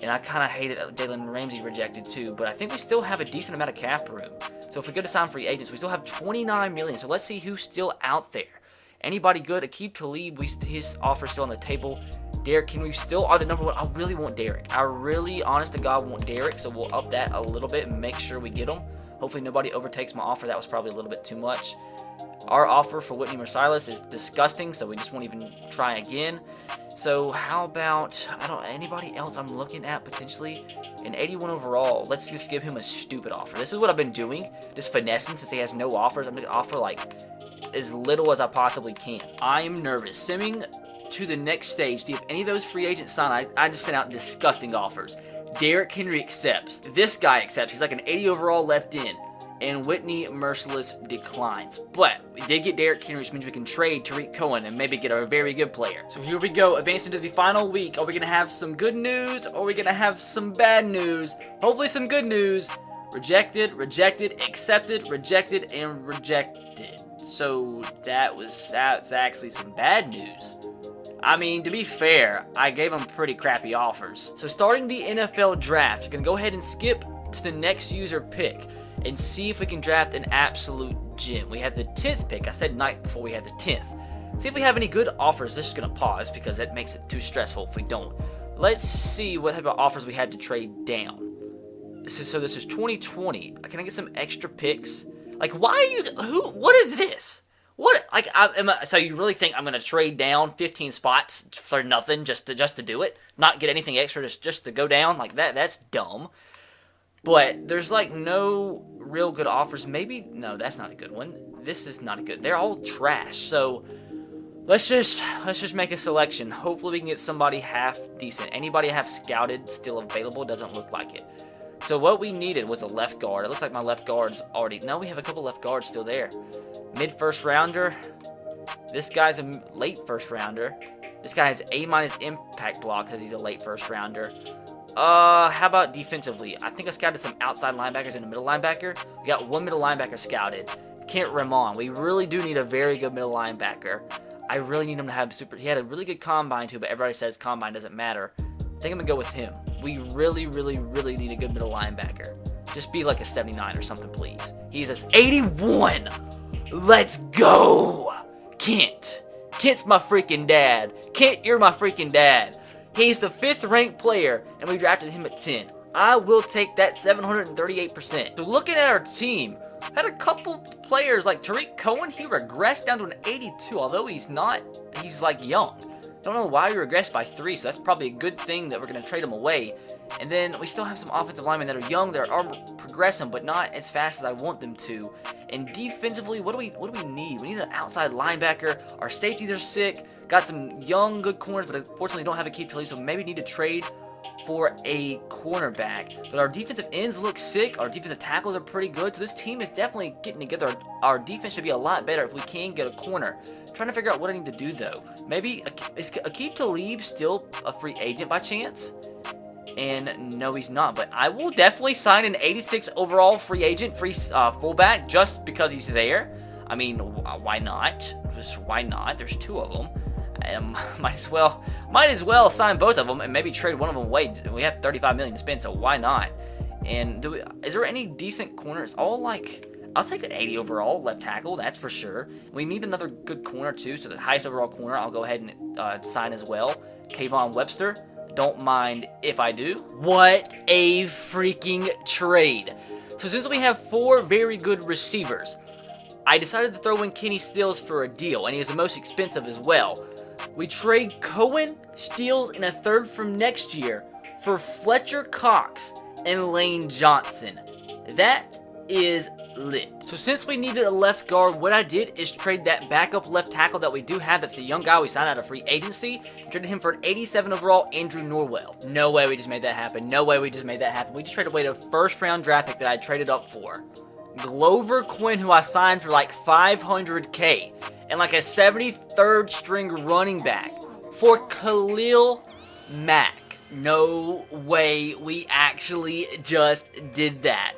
And I kind of hated Jalen Ramsey rejected too. But I think we still have a decent amount of cap room. So if we go to sign free agents, we still have 29 million. So let's see who's still out there. Anybody good? Aqib Talib, his offer's still on the table. Derek Henry still are the number one. I really want Derek. I really, honest to God, want Derek. So we'll up that a little bit and make sure we get him. Hopefully nobody overtakes my offer. That was probably a little bit too much. Our offer for Whitney Marsalis is disgusting, so we just won't even try again. So how about, anybody else I'm looking at potentially? An 81 overall. Let's just give him a stupid offer. This is what I've been doing. Just finessing since he has no offers. I'm going to offer like as little as I possibly can. I am nervous. Simming to the next stage. See if any of those free agents sign. I just sent out disgusting offers. Derek Henry accepts. This guy accepts. He's like an 80 overall left in. And Whitney Merciless declines. But we did get Derek Henry, which means we can trade Tariq Cohen and maybe get a very good player. So here we go, advancing to the final week. Are we going to have some good news or are we going to have some bad news? Hopefully some good news. Rejected, rejected, accepted, rejected, and rejected. So that's actually some bad news. I mean, to be fair, I gave them pretty crappy offers. So starting the NFL draft, you're going to go ahead and skip to the next user pick and see if we can draft an absolute gem. We had the 10th pick. I said 9th before we had the 10th. See if we have any good offers. This is going to pause because that makes it too stressful if we don't. Let's see what type of offers we had to trade down. This is 2020. Can I get some extra picks? Like, why are you... What is this? What, like, so you really think I'm going to trade down 15 spots for nothing just to do it? Not get anything extra just to go down? Like, that's dumb. But there's, like, no real good offers. Maybe, no, that's not a good one. This is not a good, they're all trash. So, let's just make a selection. Hopefully we can get somebody half decent. Anybody I have scouted still available? Doesn't look like it. So what we needed was a left guard. It looks like my left guard's already... No, we have a couple left guards still there. Mid first rounder. This guy's a late first rounder. This guy has A- impact block because he's a late first rounder. How about defensively? I think I scouted some outside linebackers and a middle linebacker. We got one middle linebacker scouted. Kent Ramon. We really do need a very good middle linebacker. I really need him to have super... He had a really good combine too, but everybody says combine doesn't matter. I think I'm going to go with him. We really, really, really need a good middle linebacker. Just be like a 79 or something, please. He's a 81! Let's go! Kent. Kent's my freaking dad. Kent, you're my freaking dad. He's the 5th ranked player, and we drafted him at 10. I will take that 738%. So looking at our team, had a couple players like Tariq Cohen. He regressed down to an 82, although he's like young. Don't know why he regressed by 3, so that's probably a good thing that we're going to trade him away. And then we still have some offensive linemen that are young, that are progressing, but not as fast as I want them to. And defensively, what do we need? We need an outside linebacker. Our safeties are sick. Got some young, good corners, but unfortunately don't have a keep to leave, so maybe need to trade for a cornerback. But our defensive ends look sick. Our defensive tackles are pretty good, so this team is definitely getting together. Our defense should be a lot better if we can get a corner. Trying to figure out what I need to do though. Maybe is Aqib Talib still a free agent by chance? And no, he's not. But I will definitely sign an 86 overall free agent, fullback, just because he's there. I mean, why not? Just why not? There's 2 of them. Might as well sign both of them and maybe trade one of them away. We have $35 million to spend, so why not? And is there any decent corners? All like... I'll take an 80 overall left tackle, that's for sure. We need another good corner too, so the highest overall corner I'll go ahead and sign as well. Kayvon Webster, don't mind if I do. What a freaking trade. So since we have 4 very good receivers, I decided to throw in Kenny Stills for a deal, and he is the most expensive as well. We trade Cohen, Stills, and a 3rd from next year for Fletcher Cox and Lane Johnson. That is lit. So since we needed a left guard, what I did is trade that backup left tackle that we do have. That's a young guy we signed out of free agency. Traded him for an 87 overall Andrew Norwell. No way we just made that happen. No way we just made that happen. We just traded away the 1st round draft pick that I traded up for. Glover Quinn, who I signed for like $500K. And like a 73rd string running back for Khalil Mack. No way we actually just did that.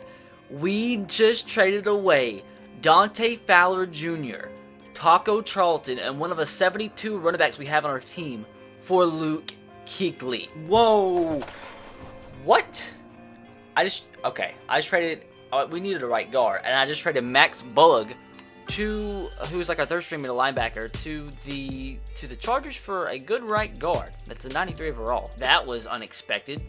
We just traded away Dante Fowler Jr., Taco Charlton, and one of the 72 running backs we have on our team for Luke Kuechly. Whoa. What? I just traded, we needed a right guard, and I just traded Max Bullock who's like our 3rd string middle linebacker, to the Chargers for a good right guard. That's a 93 overall. That was unexpected.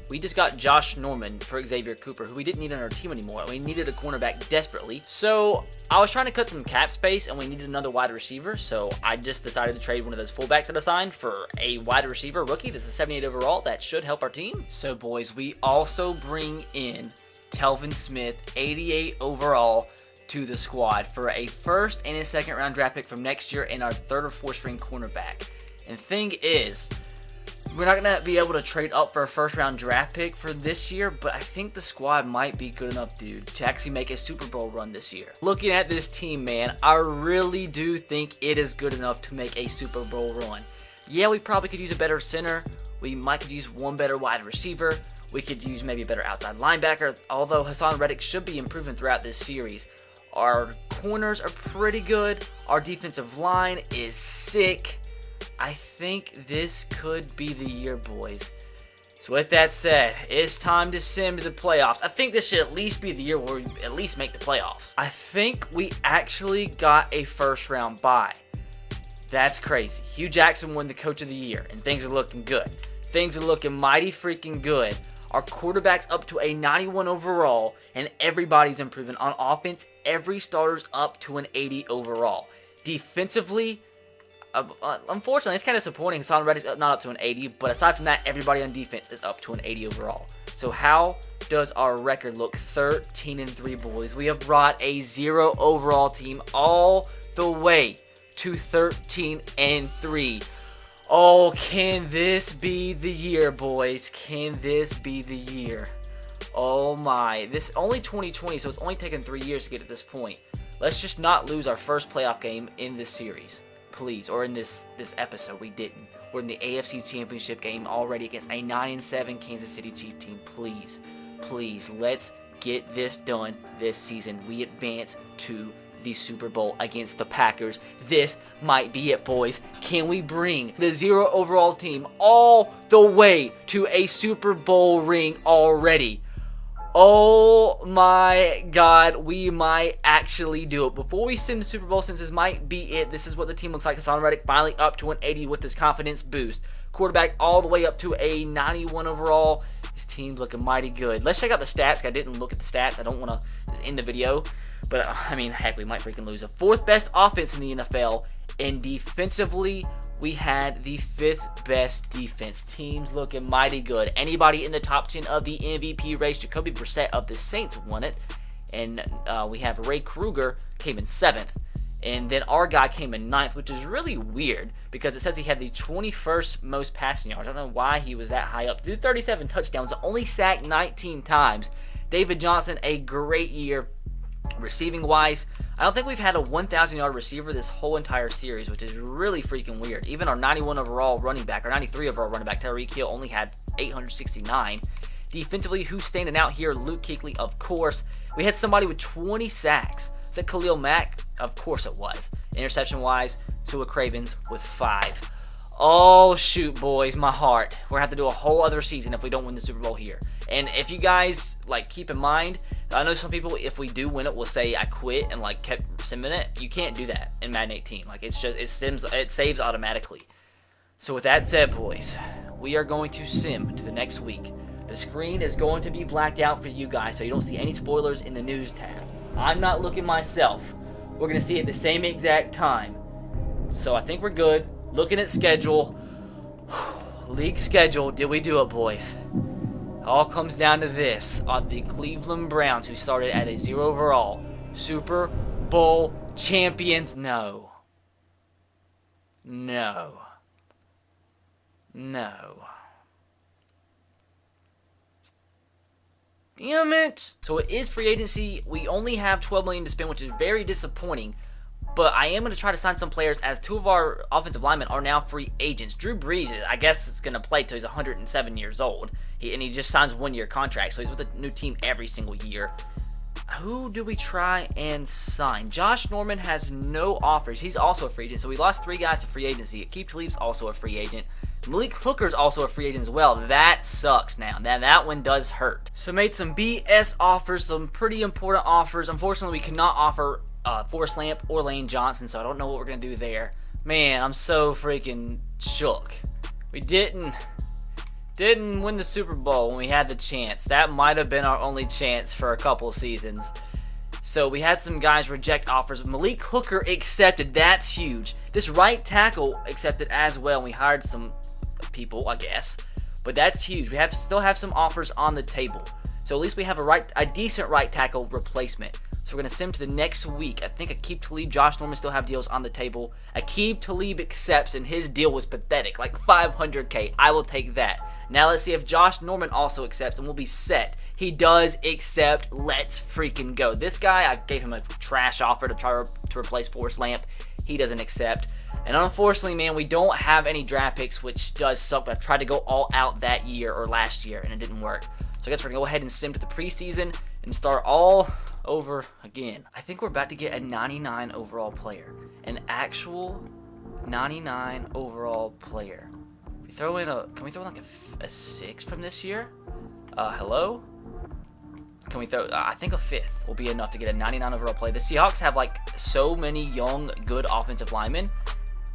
We just got Josh Norman for Xavier Cooper, who we didn't need on our team anymore. We needed a cornerback desperately. So I was trying to cut some cap space, and we needed another wide receiver. So I just decided to trade one of those fullbacks that I signed for a wide receiver rookie. This is a 78 overall. That should help our team. So boys, we also bring in Telvin Smith, 88 overall, to the squad for a 1st and a 2nd round draft pick from next year and our 3rd or 4th string cornerback. And the thing is, we're not going to be able to trade up for a 1st round draft pick for this year, but I think the squad might be good enough, dude, to actually make a Super Bowl run this year. Looking at this team, man, I really do think it is good enough to make a Super Bowl run. Yeah, we probably could use a better center. We might could use one better wide receiver. We could use maybe a better outside linebacker, although Hassan Reddick should be improving throughout this series. Our corners are pretty good. Our defensive line is sick. I think this could be the year, boys. So with that said, it's time to sim to the playoffs. I think this should at least be the year where we at least make the playoffs. I think we actually got a 1st round bye. That's crazy. Hugh Jackson won the Coach of the Year, and things are looking good. Things are looking mighty freaking good. Our quarterback's up to a 91 overall, and everybody's improving. On offense, every starter's up to an 80 overall. Defensively, unfortunately, it's kind of disappointing. Hassan Reddick's not up to an 80, but aside from that, everybody on defense is up to an 80 overall. So how does our record look? 13-3, boys. We have brought a 0 overall team all the way to 13-3. Oh, can this be the year, boys? Can this be the year? Oh my, this only 2020, so it's only taken 3 years to get to this point. Let's just not lose our first playoff game in this series, please, or in this episode. We didn't. We're in the AFC Championship game already against a 9-7 Kansas City Chiefs team. Please, please, let's get this done this season. We advance to the Super Bowl against the Packers. This might be it, boys. Can we bring the 0 overall team all the way to a Super Bowl ring already? Oh my God, we might actually do it. Before we send the Super Bowl, since this might be it, this is what the team looks like. Hassan Reddick finally up to an 80 with his confidence boost. Quarterback all the way up to a 91 overall. His team's looking mighty good. Let's check out the stats. I didn't look at the stats. I don't want to just end the video. But, I mean, heck, we might freaking lose. The 4th best offense in the NFL. And defensively, we had the 5th best defense. Teams looking mighty good. Anybody in the top 10 of the MVP race? Jacoby Brissett of the Saints won it. And we have Ray Kruger came in 7th. And then our guy came in 9th, which is really weird because it says he had the 21st most passing yards. I don't know why he was that high up. Dude, 37 touchdowns, only sacked 19 times. David Johnson, a great year. Receiving wise, I don't think we've had a 1,000-yard receiver this whole entire series, which is really freaking weird. Even our 91 overall running back, or 93 overall running back, Tyreek Hill, only had 869. Defensively, who's standing out here? Luke Kuechly, of course. We had somebody with 20 sacks. Is that Khalil Mack? Of course it was. Interception-wise, Tua Cravens with 5. Oh, shoot, boys, my heart. We're going to have to do a whole other season if we don't win the Super Bowl here. And if you guys, keep in mind, I know some people, if we do win it, will say I quit and, kept simming it. You can't do that in Madden 18. It's just, it saves automatically. So with that said, boys, we are going to sim to the next week. The screen is going to be blacked out for you guys, so you don't see any spoilers in the news tab. I'm not looking myself. We're going to see it at the same exact time. So I think we're good. Looking at schedule. League schedule. Did we do it, boys? All comes down to this. On the Cleveland Browns, who started at a 0 overall. Super Bowl champions. No. No. No. Damn it. So it is free agency. We only have $12 million to spend, which is very disappointing. But I am going to try to sign some players, as 2 of our offensive linemen are now free agents. Drew Brees, I guess, is going to play till he's 107 years old. He just signs 1-year contract, so he's with a new team every single year. Who do we try and sign? Josh Norman has no offers. He's also a free agent, so we lost 3 guys to free agency. Akeem Talib's also a free agent. Malik Hooker's also a free agent as well. That sucks now. That one does hurt. So made some BS offers, some pretty important offers. Unfortunately, we cannot offer Forrest Lamp or Lane Johnson, so I don't know what we're going to do there. Man, I'm so freaking shook. We didn't win the Super Bowl when we had the chance. That might have been our only chance for a couple seasons. So we had some guys reject offers. Malik Hooker accepted. That's huge. This right tackle accepted as well. We hired some people, I guess. But that's huge. We still have some offers on the table. So at least we have a decent right tackle replacement. So we're going to sim to the next week. I think Akeem Talib, Josh Norman still have deals on the table. Akeem Talib accepts, and his deal was pathetic, like $500K. I will take that. Now let's see if Josh Norman also accepts, and we'll be set. He does accept. Let's freaking go. This guy, I gave him a trash offer to try to replace Forrest Lamp. He doesn't accept. And unfortunately, man, we don't have any draft picks, which does suck. But I tried to go all out that year or last year, and it didn't work. So I guess we're going to go ahead and sim to the preseason and start all over again. I think we're about to get a 99 overall player. An actual 99 overall player. Can we throw in a 6 from this year? Hello? Can we throw, I think a 5th will be enough to get a 99 overall player. The Seahawks have so many young, good offensive linemen.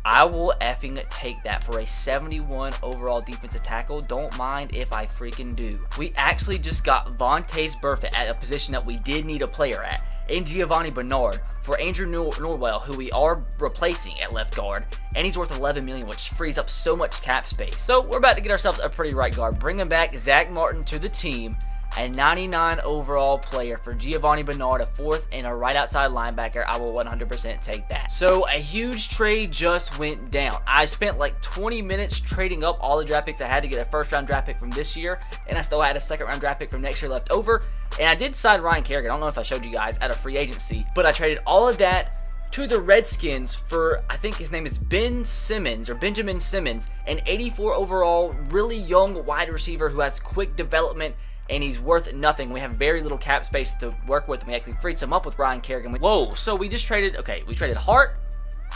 I will effing take that for a 71 overall defensive tackle. Don't mind if I freaking do. We actually just got Vontaze Burfict at a position that we did need a player at, and Giovanni Bernard for Andrew Norwell, who we are replacing at left guard, and he's worth $11 million, which frees up so much cap space. So we're about to get ourselves a pretty right guard, bringing back Zach Martin to the team. a 99 overall player for Giovanni Bernard, a fourth and a right outside linebacker, I will 100% take that. So a huge trade just went down. I spent like 20 minutes trading up all the draft picks I had to get a first round draft pick from this year, and I still had a second round draft pick from next year left over. And I did sign Ryan Kerrigan. I don't know if I showed you guys at a free agency, but I traded all of that to the Redskins for, I think his name is Benjamin Simmons, an 84 overall, really young wide receiver who has quick development, and he's worth nothing. We have very little cap space to work with, and we actually freed some up with Ryan Kerrigan. Whoa, so we just traded, we traded Hart,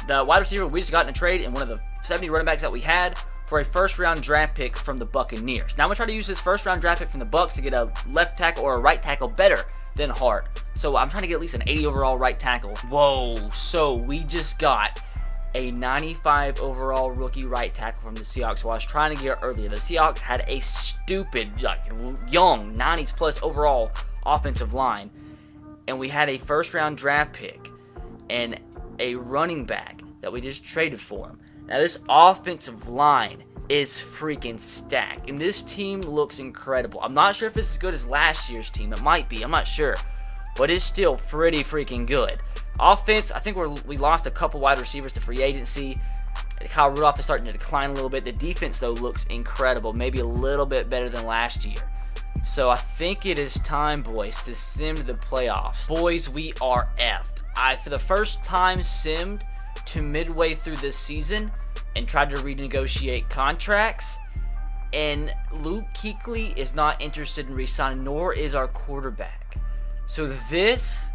the wide receiver we just got in a trade, and one of the 70 running backs that we had, for a first-round draft pick from the Buccaneers. Now I'm going to try to use this first-round draft pick from the Bucs to get a left tackle or a right tackle better than Hart. So I'm trying to get at least an 80 overall right tackle. Whoa, so we just got a 95 overall rookie right tackle from the Seahawks. So I was trying to get earlier. The Seahawks had a stupid, young, 90s plus overall offensive line. And we had a first-round draft pick and a running back that we just traded for him. Now this offensive line is freaking stacked, and this team looks incredible. I'm not sure if it's as good as last year's team. It might be. I'm not sure, but it's still pretty freaking good. Offense, I think we lost a couple wide receivers to free agency. Kyle Rudolph is starting to decline a little bit. The defense, though, looks incredible, maybe a little bit better than last year. So I think it is time, boys, to sim to the playoffs. Boys, we are effed. I, for the first time, simmed to midway through this season and tried to renegotiate contracts, and Luke Kuechly is not interested in re-signing, nor is our quarterback. So this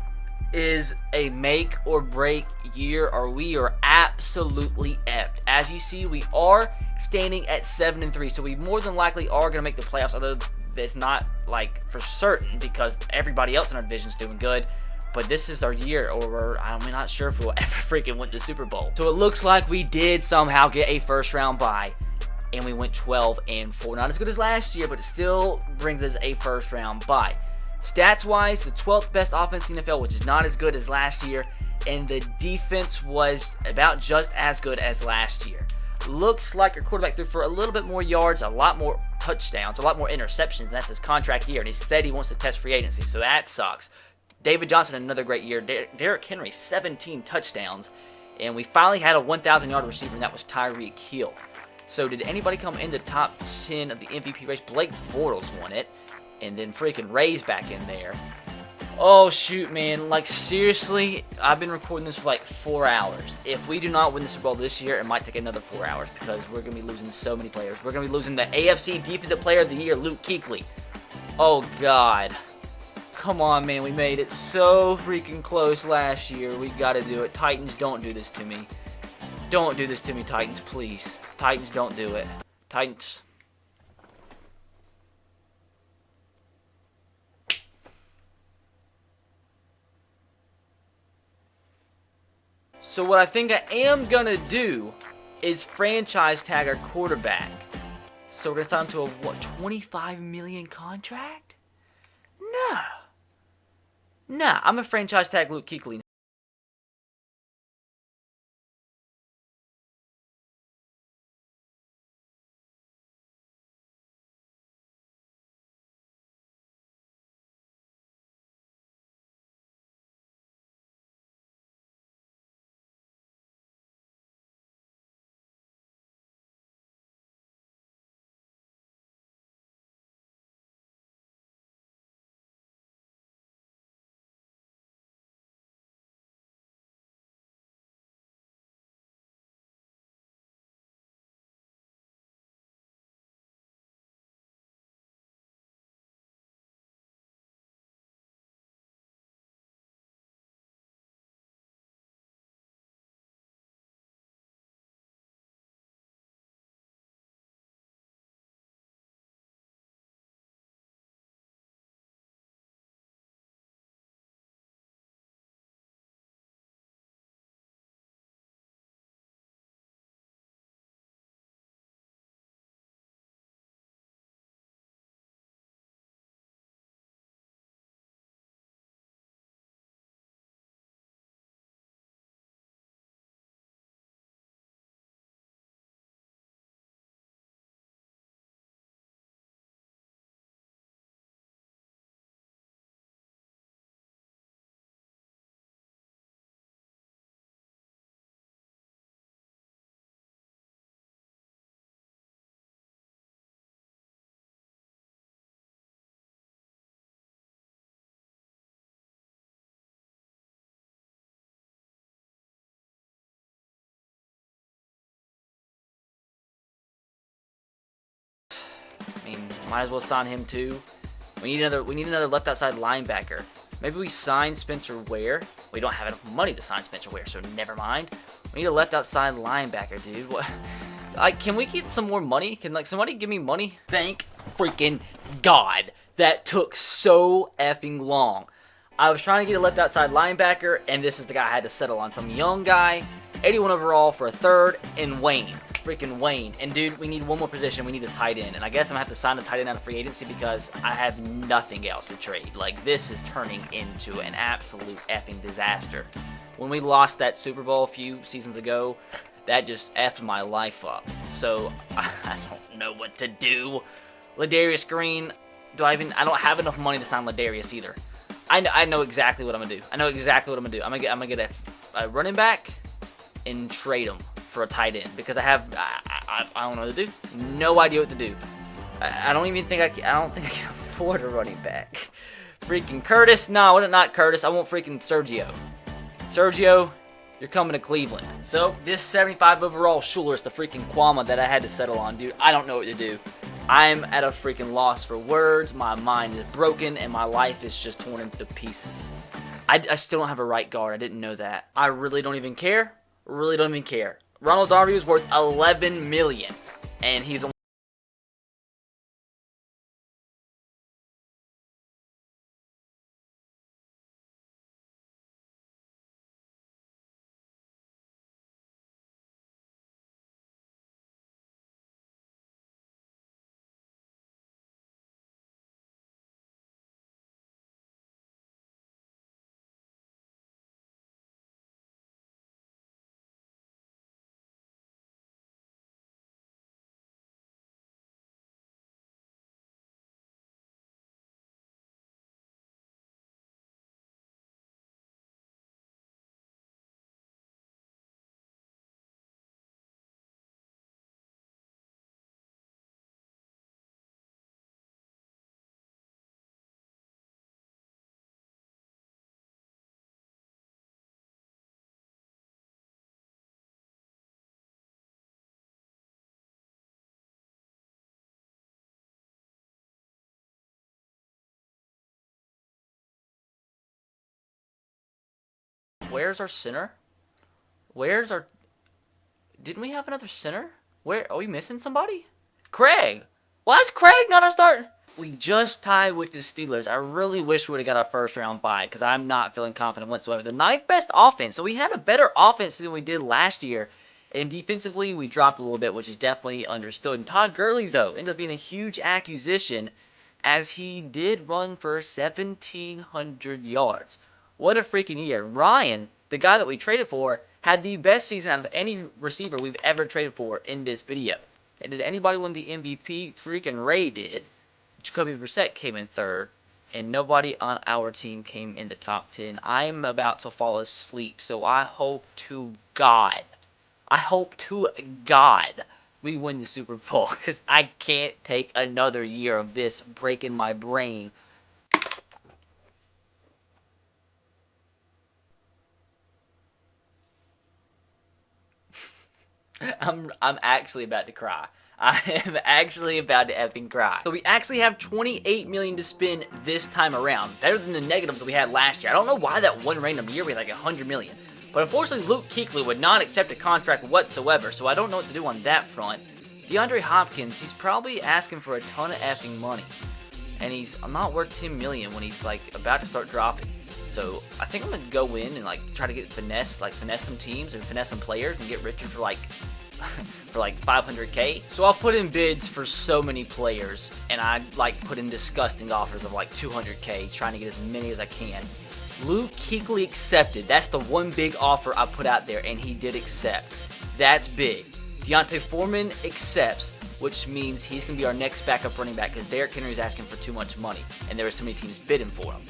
is a make or break year, or we are absolutely effed. As you see, we are standing at 7-3, so we more than likely are going to make the playoffs, although it's not like for certain because everybody else in our division is doing good. But this is our year, or I'm not sure if we'll ever freaking win the Super Bowl. So it looks like we did somehow get a first round bye, and we went 12-4. Not as good as last year, but it still brings us a first round bye. Stats wise, the 12th best offense in the NFL, which is not as good as last year, and the defense was about just as good as last year. Looks like our quarterback threw for a little bit more yards, a lot more touchdowns, a lot more interceptions, and that's his contract year. And he said he wants to test free agency, so that sucks. David Johnson, another great year. Derrick Henry, 17 touchdowns. And we finally had a 1,000-yard receiver, and that was Tyreek Hill. So did anybody come in the top 10 of the MVP race? Blake Bortles won it. And then freaking Ray's back in there. Oh, shoot, man. Like, seriously, I've been recording this for like 4 hours. If we do not win the Super Bowl this year, it might take another 4 hours because we're going to be losing so many players. We're going to be losing the AFC Defensive Player of the Year, Luke Kuechly. Oh, God. Come on, man. We made it so freaking close last year. We got to do it. Titans, don't do this to me. Don't do this to me, Titans, please. Titans, don't do it. Titans. So what I think I am going to do is franchise tag our quarterback. So we're going to sign him to a, $25 million contract? Nah, I'm a franchise tag Luke Kuechly. mean, might as well sign him too. We need another left outside linebacker. Maybe we sign Spencer Ware. We don't have enough money to sign Spencer Ware, so never mind. We need a left outside linebacker, dude. What? Like, can we get some more money? Can like somebody give me money? Thank freaking God that took so effing long. I was trying to get a left outside linebacker, and this is the guy I had to settle on. Some young guy, 81 overall for a third, and Wayne. Freaking Wayne. And dude, we need one more position. We need a tight end. And I guess I'm going to have to sign a tight end out of free agency because I have nothing else to trade. Like, this is turning into an absolute effing disaster. When we lost that Super Bowl a few seasons ago, that just effed my life up. So, I don't know what to do. Ladarius Green, I don't have enough money to sign Ladarius either. I know exactly what I'm going to do. I'm going to get a running back and trade him for a tight end because I don't know what to do. No idea what to do. I don't think I can afford a running back. Freaking Curtis? No, not Curtis. I want freaking Sergio. Sergio, you're coming to Cleveland. So this 75 overall Schuler is the freaking Quama that I had to settle on, dude. I don't know what to do. I'm at a freaking loss for words. My mind is broken and my life is just torn into pieces. I still don't have a right guard. I didn't know that. I really don't even care. Really don't even care. Ronald Darby is worth $11 million, and he's only. Where's our center? Where's our... Didn't we have another center? Where... Are we missing somebody? Craig! Why is Craig not our starter? We just tied with the Steelers. I really wish we would have got our first round bye because I'm not feeling confident whatsoever. The ninth best offense. So we had a better offense than we did last year. And defensively, we dropped a little bit, which is definitely understood. And Todd Gurley, though, ended up being a huge acquisition as he did run for 1,700 yards. What a freaking year. Ryan, the guy that we traded for, had the best season out of any receiver we've ever traded for in this video. And did anybody win the MVP? Freaking Ray did. Jacoby Brissett came in third. And nobody on our team came in the top 10. I'm about to fall asleep, so I hope to God we win the Super Bowl because I can't take another year of this breaking my brain. I'm actually about to cry. I am actually about to effing cry. So we actually have $28 million to spend this time around. Better than the negatives that we had last year. I don't know why that one random year we had like $100 million. But unfortunately, Luke Kuechly would not accept a contract whatsoever, so I don't know what to do on that front. DeAndre Hopkins, he's probably asking for a ton of effing money. And he's not worth $10 million when he's like about to start dropping. So I think I'm gonna go in and like try to get finesse some teams and finesse some players and get richer for like 500K. So I'll put in bids for so many players, and I like put in disgusting offers of like 200K, trying to get as many as I can. Luke Kuechly accepted. That's the one big offer I put out there, and he did accept. That's big. Deontay Foreman accepts, which means he's going to be our next backup running back because Derrick Henry is asking for too much money, and there was too many teams bidding for him.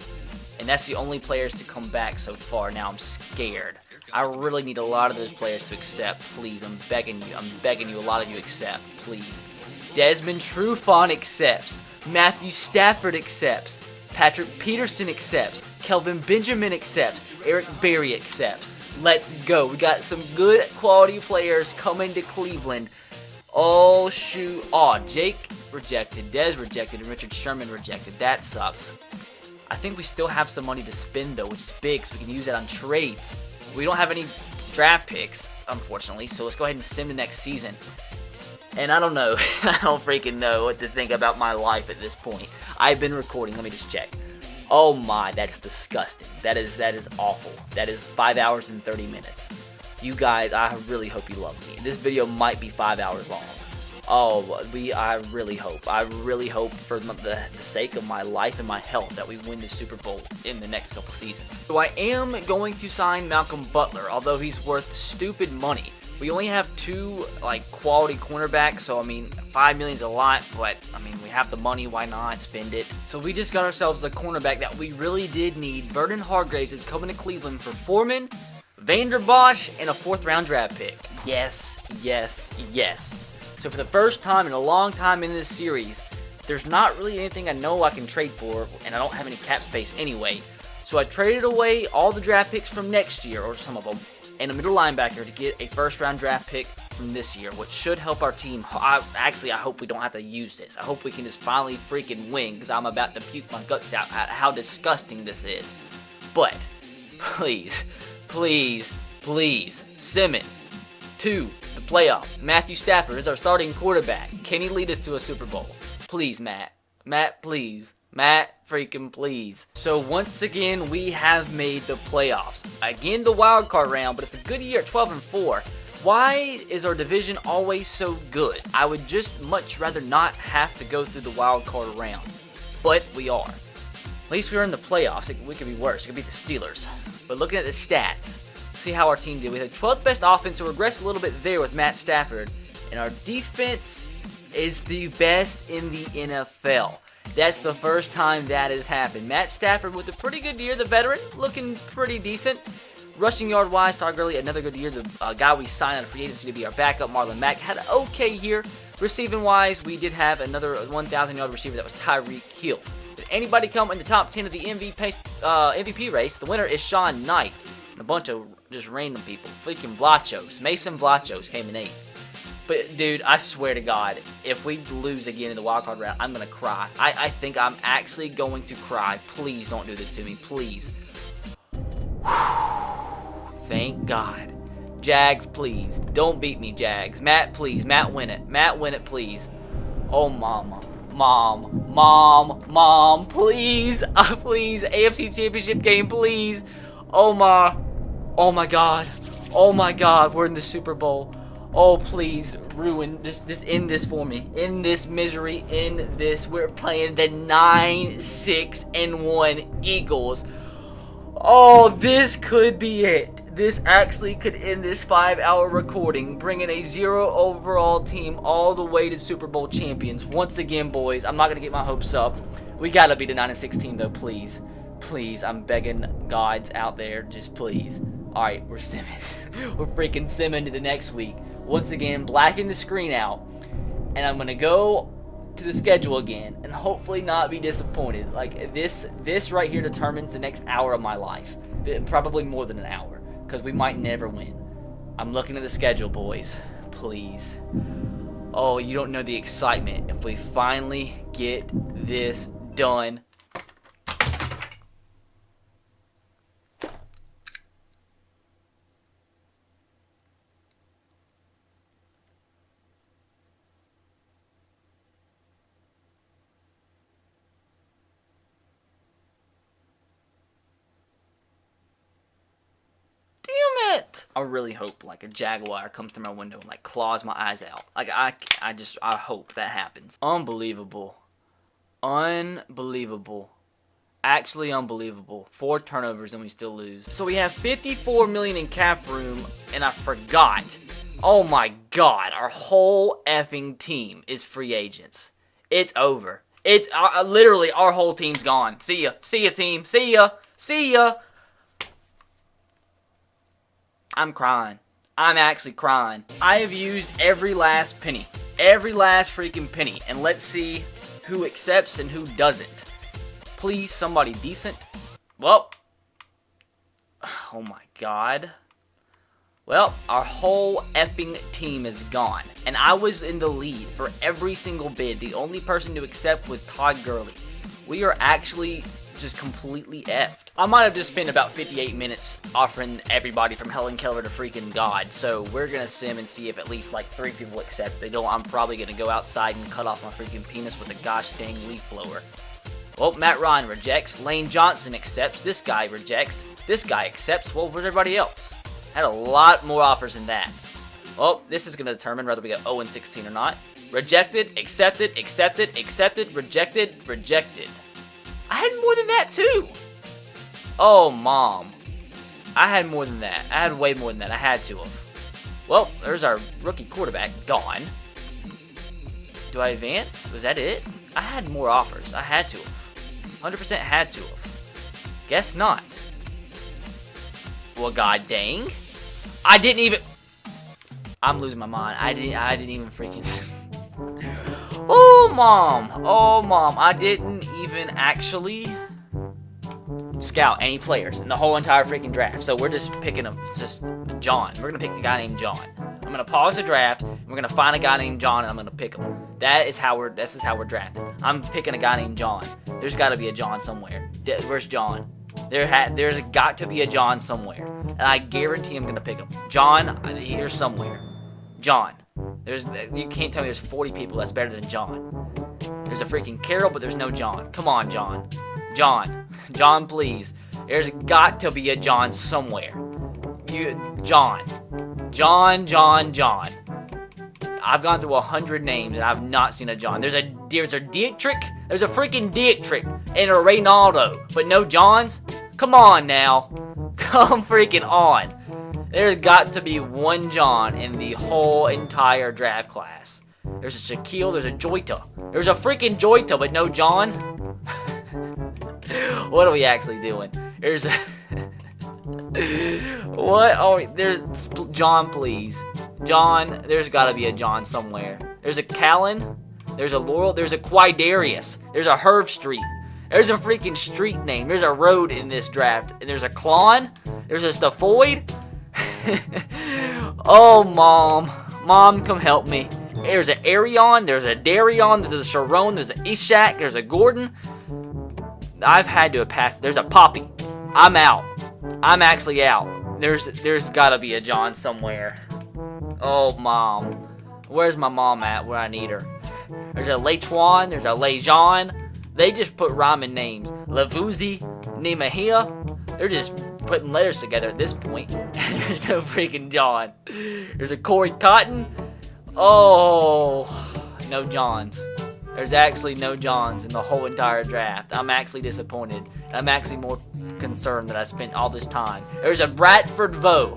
And that's the only players to come back so far. Now I'm scared. I really need a lot of those players to accept. Please, I'm begging you, a lot of you accept, please. Desmond Trufant accepts. Matthew Stafford accepts. Patrick Peterson accepts. Kelvin Benjamin accepts. Eric Berry accepts. Let's go. We got some good quality players coming to Cleveland. Oh, shoot. Oh, Jake rejected. Dez rejected. And Richard Sherman rejected. That sucks. I think we still have some money to spend, though, which is big, so we can use that on trades. We don't have any draft picks, unfortunately, so let's go ahead and sim the next season. And I don't know. I don't freaking know what to think about my life at this point. I've been recording. Let me just check. Oh, my. That's disgusting. That is awful. That is 5 hours and 30 minutes. You guys, I really hope you love me. This video might be 5 hours long. Oh, I really hope for the sake of my life and my health that we win the Super Bowl in the next couple seasons. So I am going to sign Malcolm Butler, although he's worth stupid money. We only have 2 quality cornerbacks, so I mean, $5 million is a lot, but I mean, we have the money, why not spend it? So we just got ourselves the cornerback that we really did need. Vernon Hargreaves is coming to Cleveland for Foreman, Vander Bosch, and a 4th round draft pick. Yes, yes, yes. So for the first time in a long time in this series, there's not really anything I know I can trade for, and I don't have any cap space anyway. So I traded away all the draft picks from next year, or some of them, and a middle linebacker to get a 1st round draft pick from this year, which should help our team. I hope we don't have to use this. I hope we can just finally freaking win, because I'm about to puke my guts out at how disgusting this is. But, please, Simmons to the playoffs. Matthew Stafford is our starting quarterback. Can he lead us to a Super Bowl? Please, Matt. Matt, please. Matt, freaking please. So once again, we have made the playoffs. Again, the wild card round, but it's a good year at 12-4. Why is our division always so good? I would just much rather not have to go through the wild card round, but we are. At least we're in the playoffs. We could be worse. It could be the Steelers. But looking at the stats, see how our team did. We had 12th best offense, so regressed a little bit there with Matt Stafford. And our defense is the best in the NFL. That's the first time that has happened. Matt Stafford with a pretty good year, the veteran, looking pretty decent. Rushing yard wise, Todd Gurley, another good year. The guy we signed out of free agency to be our backup, Marlon Mack, had an okay year. Receiving wise, we did have another 1,000 yard receiver that was Tyreek Hill. Did anybody come in the top 10 of the MVP race? The winner is Sean Knight. And a bunch of just random people. Freaking Vlachos. Mason Vlachos came in 8th. But, dude, I swear to God, if we lose again in the wildcard round, I'm going to cry. I think I'm actually going to cry. Please don't do this to me. Please. Thank God. Jags, please. Don't beat me, Jags. Matt, please. Matt, win it. Matt, win it, please. Oh, mama. Mom, please. Please. AFC Championship game, please. Oh, my God. Oh, my God. We're in the Super Bowl. Oh, please, ruin this. Just end this for me. End this misery. End this. We're playing the 9-6-1 Eagles. Oh, this could be it. This actually could end this 5-hour recording, bringing a 0 overall team all the way to Super Bowl champions. Once again, boys, I'm not going to get my hopes up. We got to be the 9-6 team, though, please. Please, I'm begging gods out there, just please. All right, we're simming. We're freaking simming to the next week. Once again, blacken the screen out, and I'm gonna go to the schedule again, and hopefully not be disappointed. Like this right here determines the next hour of my life, probably more than an hour, because we might never win. I'm looking at the schedule, boys. Please. Oh, you don't know the excitement if we finally get this done. I really hope like a jaguar comes to my window and like claws my eyes out. Like I hope that happens. Unbelievable. Actually unbelievable. 4 turnovers and we still lose. So we have $54 million in cap room, and I forgot. Oh my God, our whole effing team is free agents. It's over. It's literally our whole team's gone. See ya. See ya, team. See ya. See ya. I'm crying. I'm actually crying. I have used every last penny. Every last freaking penny. And let's see who accepts and who doesn't. Please, somebody decent. Well. Oh my God. Well, our whole effing team is gone, and I was in the lead for every single bid. The only person to accept was Todd Gurley. We are actually just completely effed. I might have just spent about 58 minutes offering everybody from Helen Keller to freaking God, so we're gonna sim and see if at least like 3 people accept. If they don't, I'm probably gonna go outside and cut off my freaking penis with a gosh dang leaf blower. Well, Matt Ryan rejects. Lane Johnson accepts. This guy rejects. This guy accepts. Well, where's everybody else? Had a lot more offers than that. Well, this is going to determine whether we get 0-16 or not. Rejected, accepted, accepted, accepted, rejected, rejected. I had more than that too. Oh, Mom. I had more than that. I had way more than that. I had to have. Well, there's our rookie quarterback, gone. Do I advance? Was that it? I had more offers. I had to have. 100% had to have. Guess not. Well, god dang. I didn't even... I'm losing my mind. I didn't even freaking... Oh, Mom. Oh, Mom. I didn't even actually scout any players in the whole entire freaking draft. So we're just picking just John. We're going to pick the guy named John. I'm going to pause the draft. We're going to find a guy named John, and I'm going to pick him. This is how we're drafting. I'm picking a guy named John. There's got to be a John somewhere. Where's John? There's got to be a John somewhere, and I guarantee I'm gonna pick him. John, here's somewhere. John. You can't tell me there's 40 people that's better than John. There's a freaking Carol, but there's no John. Come on, John. John, please. There's got to be a John somewhere. John. I've gone through 100 names and I've not seen a John. There's a Dietrich. There's a freaking Dietrich and a Reynaldo, but no Johns. Come on now, come freaking on. There's got to be one John in the whole entire draft class. There's a Shaquille. There's a Joyta. There's a freaking Joyta, but no John. What are we actually doing? There's a what? Oh, there's John, please. John, there's got to be a John somewhere. There's a Callan, there's a Laurel, there's a Quidarius, there's a Herb Street, there's a freaking street name, there's a road in this draft, and there's a Klon, there's a Staphoid. Oh, Mom, come help me. There's an Arion, there's a Darion, there's a Sharon, there's an Ishak, there's a Gordon. I've had to have passed. There's a Poppy. I'm out. I'm actually out. There's got to be a John somewhere. Oh, Mom. Where's my mom at where I need her? There's a Lechuan. There's a Lejean. They just put rhyming names. Lavuzi, Nemahia. They're just putting letters together at this point. There's no freaking John. There's a Corey Cotton. Oh, no Johns. There's actually no Johns in the whole entire draft. I'm actually disappointed. I'm actually more concerned that I spent all this time. There's a Bradford Vo.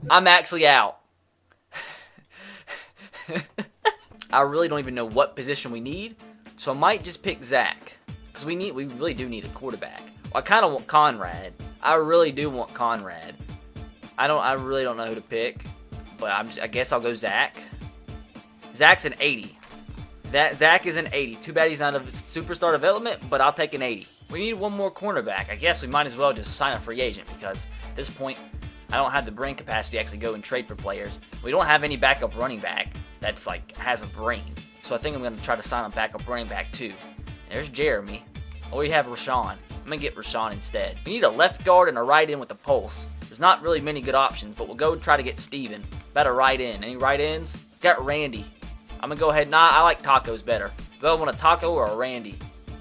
I'm actually out. I really don't even know what position we need, so I might just pick Zach, because we really do need a quarterback. Well, I kind of want Conrad. I really do want Conrad. I really don't know who to pick, but I guess I'll go Zach. Zach's an 80. Zach is an 80. Too bad he's not a superstar development, but I'll take an 80. We need one more cornerback. I guess we might as well just sign a free agent, because at this point, I don't have the brain capacity to actually go and trade for players. We don't have any backup running back that's has a brain. So I think I'm going to try to sign a backup running back too. There's Jeremy. Oh, we have Rashawn. I'm going to get Rashawn instead. We need a left guard and a right end with a pulse. There's not really many good options, but we'll go try to get Steven. About a right end. Any right ends? Got Randy. I'm going to go ahead. Nah, I like tacos better. Do I want a taco or a Randy?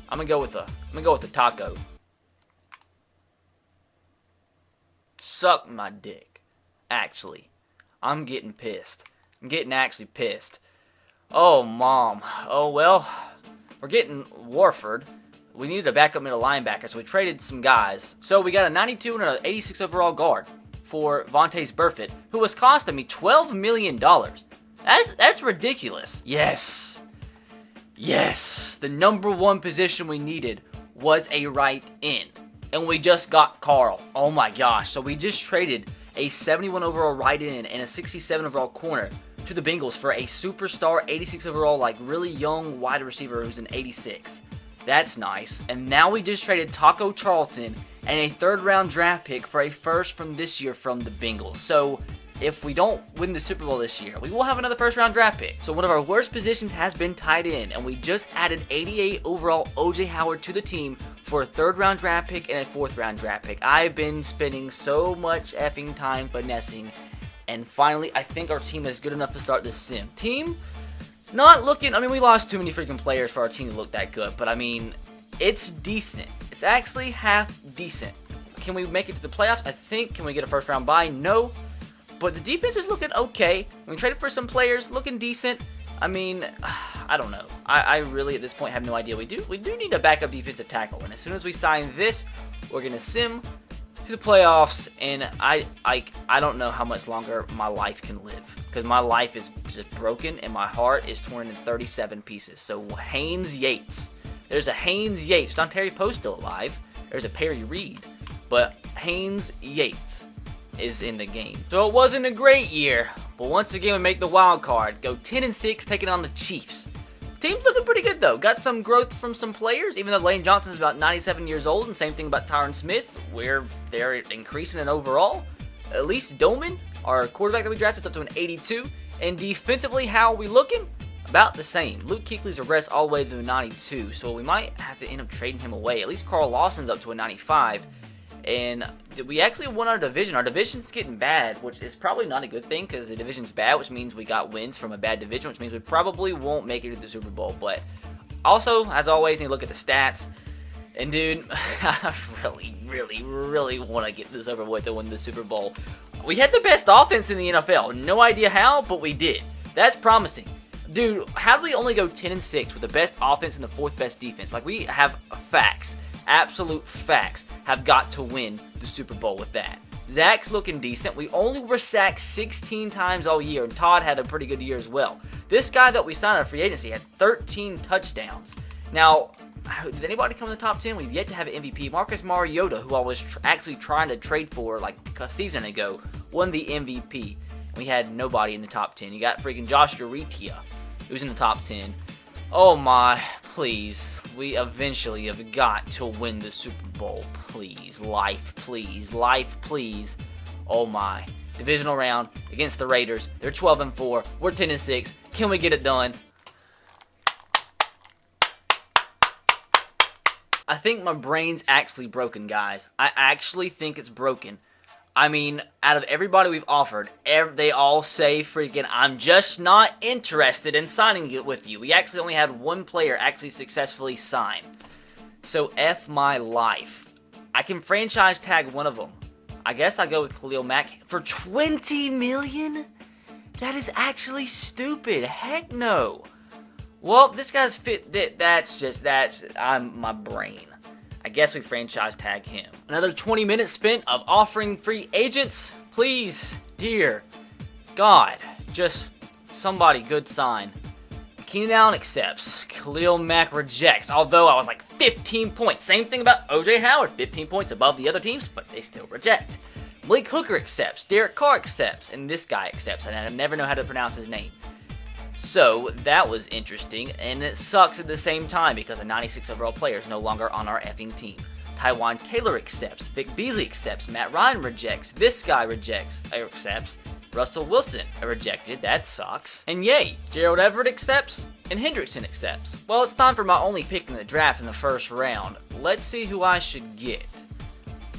I'm going to go with a taco. Suck my dick. Actually, I'm getting pissed. I'm getting actually pissed. Oh, Mom. Oh, well, we're getting Warford. We needed a backup middle linebacker, so we traded some guys. So we got a 92 and an 86 overall guard for Vontaze Burfict, who was costing me $12 million. That's ridiculous. Yes. The number one position we needed was a right end. And we just got Carl. Oh my gosh. So we just traded a 71 overall right end and a 67 overall corner to the Bengals for a superstar 86 overall, really young wide receiver who's an 86. That's nice. And now we just traded Taco Charlton and a 3rd round draft pick for a first from this year from the Bengals. So if we don't win the Super Bowl this year, we will have another first-round draft pick. So one of our worst positions has been tight end, and we just added 88 overall O.J. Howard to the team for a third-round draft pick and a fourth-round draft pick. I've been spending so much effing time finessing, and finally, I think our team is good enough to start this sim. Team, not looking, I mean, we lost too many freaking players for our team to look that good, but I mean, it's decent. It's actually half decent. Can we make it to the playoffs? I think. Can we get a first-round bye? No. But the defense is looking okay. We traded for some players, looking decent. I mean, I don't know. I really, at this point, have no idea. We do need a backup defensive tackle, and as soon as we sign this, we're gonna sim to the playoffs. And I don't know how much longer my life can live, because my life is just broken and my heart is torn into 37 pieces. So Haynes Yates, there's a Haynes Yates. Not Terry Poe still alive. There's a Perry Reed, but Haynes Yates is in the game. So it wasn't a great year, but once again we make the wild card. Go 10-6, taking on the Chiefs. Team's looking pretty good though. Got some growth from some players, even though Lane Johnson's about 97 years old, and same thing about Tyron Smith, where they're increasing in overall. At least Doman, our quarterback that we drafted, is up to an 82. And defensively, how are we looking? About the same. Luke Kuechly's regressed all the way to a 92, so we might have to end up trading him away. At least Carl Lawson's up to a 95. And we actually won our division. Our division's getting bad, which is probably not a good thing, because the division's bad, which means we got wins from a bad division, which means we probably won't make it to the Super Bowl. But also, as always, you need to look at the stats. And dude, I really want to get this over with and win the Super Bowl. We had the best offense in the NFL. No idea how, but we did. That's promising. Dude, how do we only go 10-6 with the best offense and the fourth best defense? Like, we have facts. Absolute facts have got to win the Super Bowl with that. Zach's looking decent. We only were sacked 16 times all year, and Todd had a pretty good year as well. This guy that we signed on free agency had 13 touchdowns. Now, did anybody come in the top 10? We've yet to have an MVP. Marcus Mariota, who I was actually trying to trade for like a season ago, won the MVP. We had nobody in the top 10. You got freaking Josh Uritia, who's in the top 10. Oh my, please. We eventually have got to win the Super Bowl. Please. Life, please. Life, please. Oh my. Divisional round against the Raiders. They're 12-4. We're 10-6. Can we get it done? I think my brain's actually broken, guys. I actually think it's broken. I mean, out of everybody we've offered, they all say freaking, I'm just not interested in signing it with you. We actually only had one player actually successfully sign. So F my life. I can franchise tag one of them. I guess I go with Khalil Mack for $20 million? That is actually stupid. Heck no. Well, this guy's fit. I'm my brain. I guess we franchise tag him. Another 20 minutes spent of offering free agents. Please, dear God, just somebody good sign. Keenan Allen accepts. Khalil Mack rejects. Although I was like 15 points. Same thing about O.J. Howard. 15 points above the other teams, but they still reject. Malik Hooker accepts. Derek Carr accepts. And this guy accepts. And I never know how to pronounce his name. So, that was interesting, and it sucks at the same time because a 96 overall player is no longer on our effing team. Tywan Taylor accepts, Vic Beasley accepts, Matt Ryan rejects, this guy accepts, Russell Wilson rejected, that sucks. And yay, Gerald Everett accepts, and Hendrickson accepts. Well, it's time for my only pick in the draft in the first round. Let's see who I should get.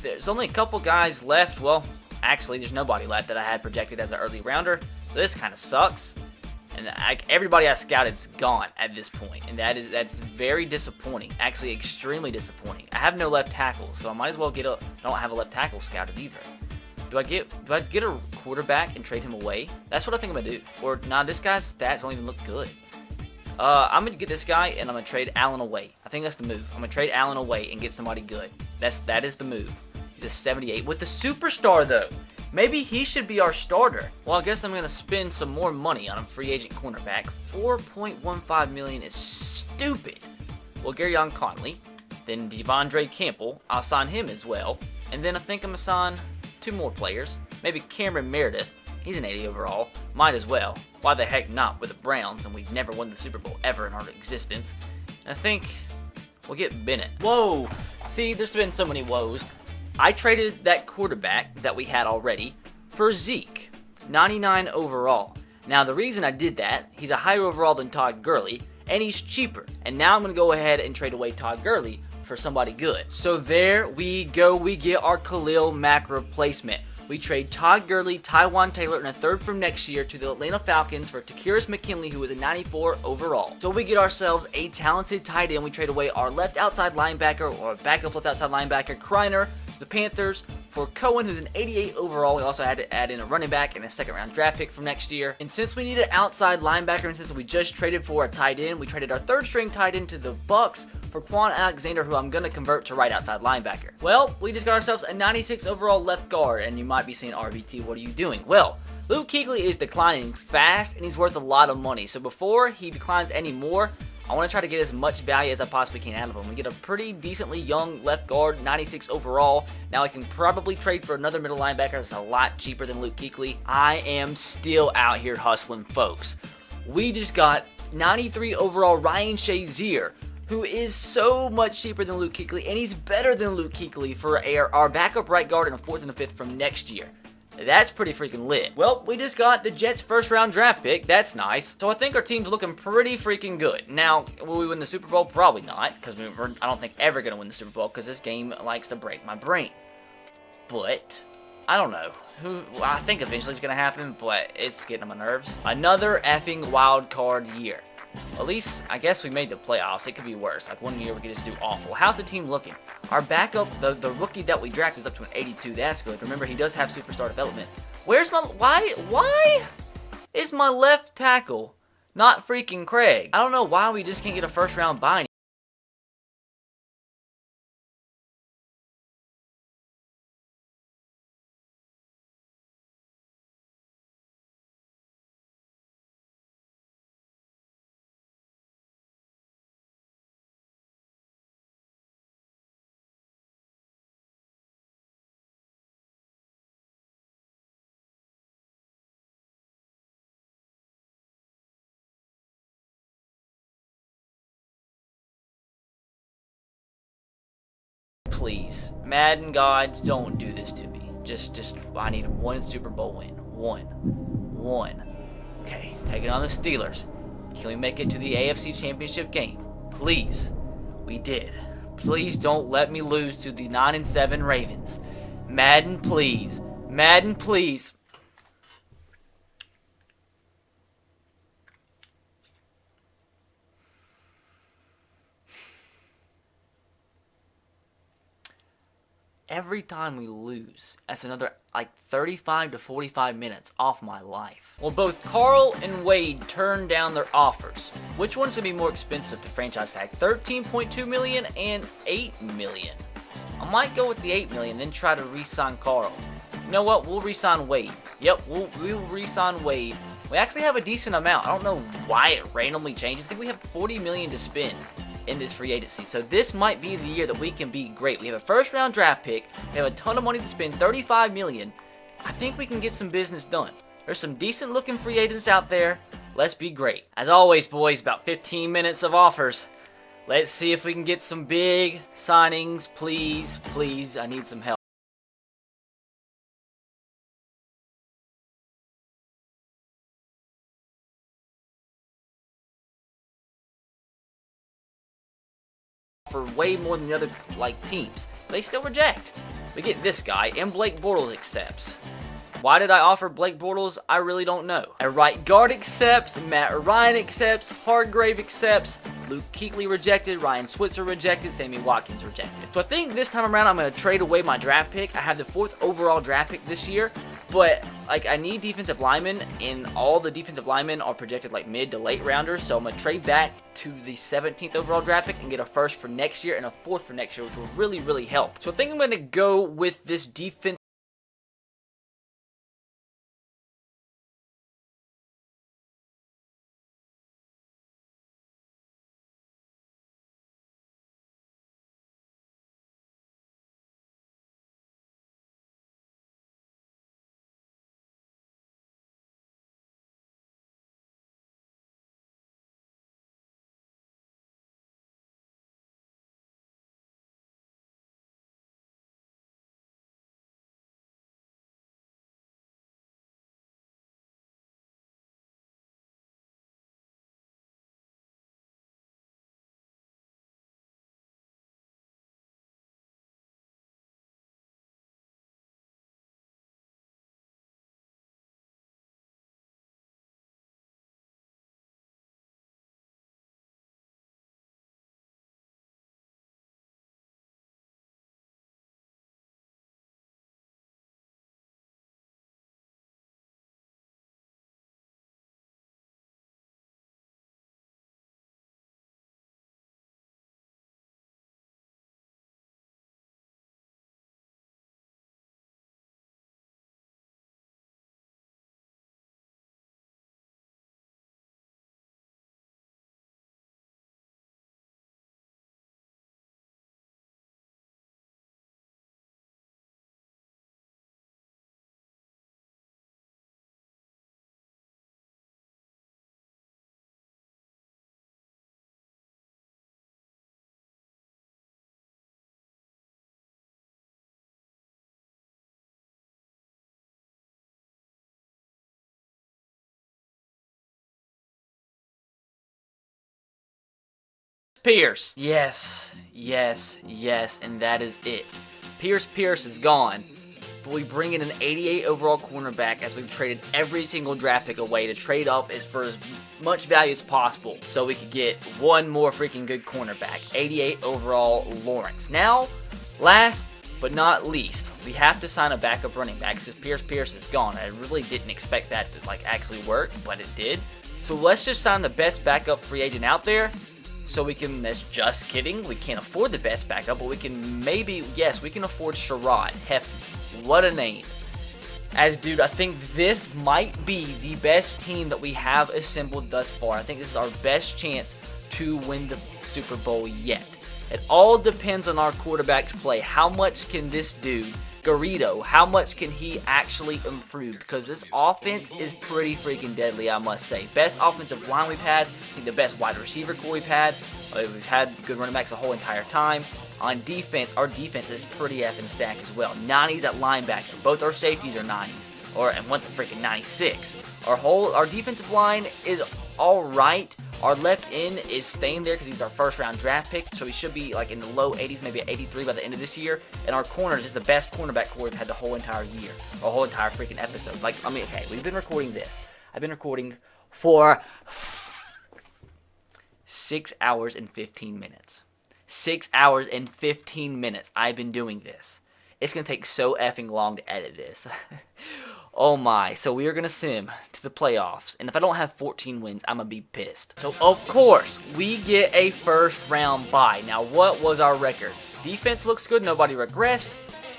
There's only a couple guys left. Well, actually, there's nobody left that I had projected as an early rounder. This kind of sucks. And everybody I scouted's gone at this point, and that's very disappointing. Actually, extremely disappointing. I have no left tackle, so I might as well I don't have a left tackle scouted either. Do I get a quarterback and trade him away? That's what I think I'm gonna do. Or nah, this guy's stats don't even look good. I'm gonna get this guy and I'm gonna trade Allen away. I think that's the move. I'm gonna trade Allen away and get somebody good. That is the move. He's a 78 with the superstar though. Maybe he should be our starter. Well, I guess I'm going to spend some more money on a free agent cornerback. $4.15 million is stupid. Well, Garyon Conley, then Devondre Campbell, I'll sign him as well. And then I think I'm going to sign two more players. Maybe Cameron Meredith, he's an 80 overall, might as well. Why the heck not with the Browns, and we've never won the Super Bowl ever in our existence. And I think we'll get Bennett. Whoa, see, there's been so many woes. I traded that quarterback that we had already for Zeke. 99 overall. Now the reason I did that, he's a higher overall than Todd Gurley, and he's cheaper. And now I'm going to go ahead and trade away Todd Gurley for somebody good. So there we go, we get our Khalil Mack replacement. We trade Todd Gurley, Tywan Taylor, and a third from next year to the Atlanta Falcons for Takirus McKinley, who is a 94 overall. So we get ourselves a talented tight end. We trade away our left outside linebacker, or backup left outside linebacker, Kreiner, to the Panthers for Cohen, who's an 88 overall. We also had to add in a running back and a second round draft pick from next year. And since we need an outside linebacker, and since we just traded for a tight end, we traded our third string tight end to the Bucks for Quan Alexander, who I'm going to convert to right outside linebacker. Well, we just got ourselves a 96 overall left guard, and you might be saying, RBT, what are you doing? Well, Luke Kuechly is declining fast, and he's worth a lot of money. So before he declines any more, I want to try to get as much value as I possibly can out of him. We get a pretty decently young left guard, 96 overall. Now I can probably trade for another middle linebacker that's a lot cheaper than Luke Kuechly. I am still out here hustling, folks. We just got 93 overall Ryan Shazier, who is so much cheaper than Luke Kuechly, and he's better than Luke Kuechly for our backup right guard and a fourth and a fifth from next year. That's pretty freaking lit. Well, we just got the Jets' first round draft pick. That's nice. So I think our team's looking pretty freaking good. Now, will we win the Super Bowl? Probably not, because I don't think ever going to win the Super Bowl, because this game likes to break my brain. But I don't know. I think eventually it's going to happen, but it's getting on my nerves. Another effing wild card year. At least, I guess we made the playoffs. It could be worse. Like, one year we could just do awful. How's the team looking? Our backup, the rookie that we drafted, is up to an 82. That's good. Remember, he does have superstar development. Where's my... Why is my left tackle not freaking Craig? I don't know why we just can't get a first-round bye. Please, Madden gods, don't do this to me. Just, I need one Super Bowl win. One. Okay, taking on the Steelers. Can we make it to the AFC Championship game? Please. We did. Please don't let me lose to the 9-7 Ravens. Madden, please. Madden, please. Every time we lose, that's another like 35 to 45 minutes off my life. Well, both Carl and Wade turned down their offers. Which one's gonna be more expensive to franchise tag? 13.2 million and 8 million. I might go with the 8 million, then try to re-sign Carl. You know what? We'll re-sign Wade. Yep, we'll re-sign Wade. We actually have a decent amount. I don't know why it randomly changes. I think we have 40 million to spend in this free agency. So this might be the year that we can be great. We have a first round draft pick. We have a ton of money to spend, 35 million. I think we can get some business done. There's some decent looking free agents out there. Let's be great. As always, boys, about 15 minutes of offers. Let's see if we can get some big signings. Please, please, I need some help. For way more than the other teams. They still reject. We get this guy, and Blake Bortles accepts. Why did I offer Blake Bortles? I really don't know. A right guard accepts, Matt Ryan accepts, Hargrave accepts, Luke Kuechly rejected, Ryan Switzer rejected, Sammy Watkins rejected. So I think this time around I'm going to trade away my draft pick. I have the 4th overall draft pick this year, but I need defensive linemen, and all the defensive linemen are projected mid to late rounders, so I'm going to trade back to the 17th overall draft pick and get a 1st for next year and a 4th for next year, which will really, really help. So I think I'm going to go with this defense Pierce. Yes, yes, yes, and that is it. Pierce is gone. But we bring in an 88 overall cornerback as we've traded every single draft pick away to trade up for as much value as possible so we could get one more freaking good cornerback. 88 overall Lawrence. Now, last but not least, we have to sign a backup running back since Pierce is gone. I really didn't expect that to actually work, but it did. So let's just sign the best backup free agent out there. So we can, that's just kidding, we can't afford the best backup, but we can maybe, yes, we can afford Sherrod. Hefty. What a name. Dude, I think this might be the best team that we have assembled thus far. I think this is our best chance to win the Super Bowl yet. It all depends on our quarterback's play. How much can this dude, Garrido, how much can he actually improve? Because this offense is pretty freaking deadly, I must say. Best offensive line we've had. I think the best wide receiver core we've had. We've had good running backs the whole entire time. On defense, our defense is pretty effing stacked as well. 90s at linebacker. Both our safeties are 90s. And one's a freaking 96. Our defensive line is alright. Our left end is staying there because he's our first round draft pick, so he should be in the low 80s, maybe at 83 by the end of this year. And our corners is the best cornerback core we've had the whole entire year, or whole entire freaking episode. Okay, we've been recording this. I've been recording for 6 hours and 15 minutes. 6 hours and 15 minutes I've been doing this. It's going to take so effing long to edit this. Oh my, so we are going to sim to the playoffs, and if I don't have 14 wins, I'm going to be pissed. So of course, we get a first round bye. Now what was our record? Defense looks good, nobody regressed.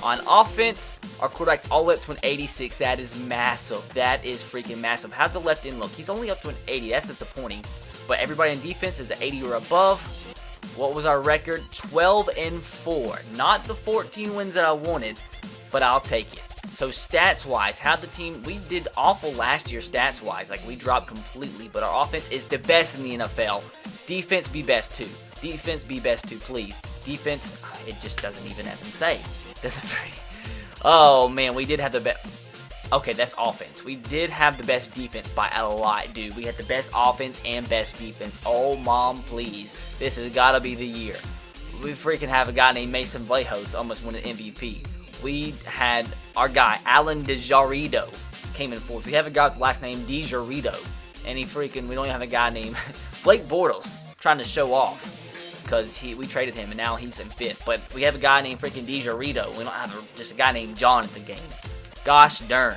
On offense, our quarterback's all the way up to an 86. That is massive. That is freaking massive. How'd the left end look? He's only up to an 80. That's disappointing. But everybody in defense is at 80 or above. What was our record? 12-4. Not the 14 wins that I wanted, but I'll take it. So stats-wise, how'd the team... We did awful last year stats-wise. We dropped completely, but our offense is the best in the NFL. Defense be best too. Defense be best too, please. Defense, it just doesn't even effing say. Oh, man, we did have the best... Okay, that's offense. We did have the best defense by a lot, dude. We had the best offense and best defense. Oh, mom, please. This has got to be the year. We freaking have a guy named Mason Vallejos almost win an MVP. We had our guy, Alan DeJarito, came in fourth. We have a guy with the last name DeJarito. And we don't even have a guy named Blake Bortles trying to show off. Because we traded him and now he's in fifth. But we have a guy named freaking DeJarito. We don't have just a guy named John at the game. Gosh darn.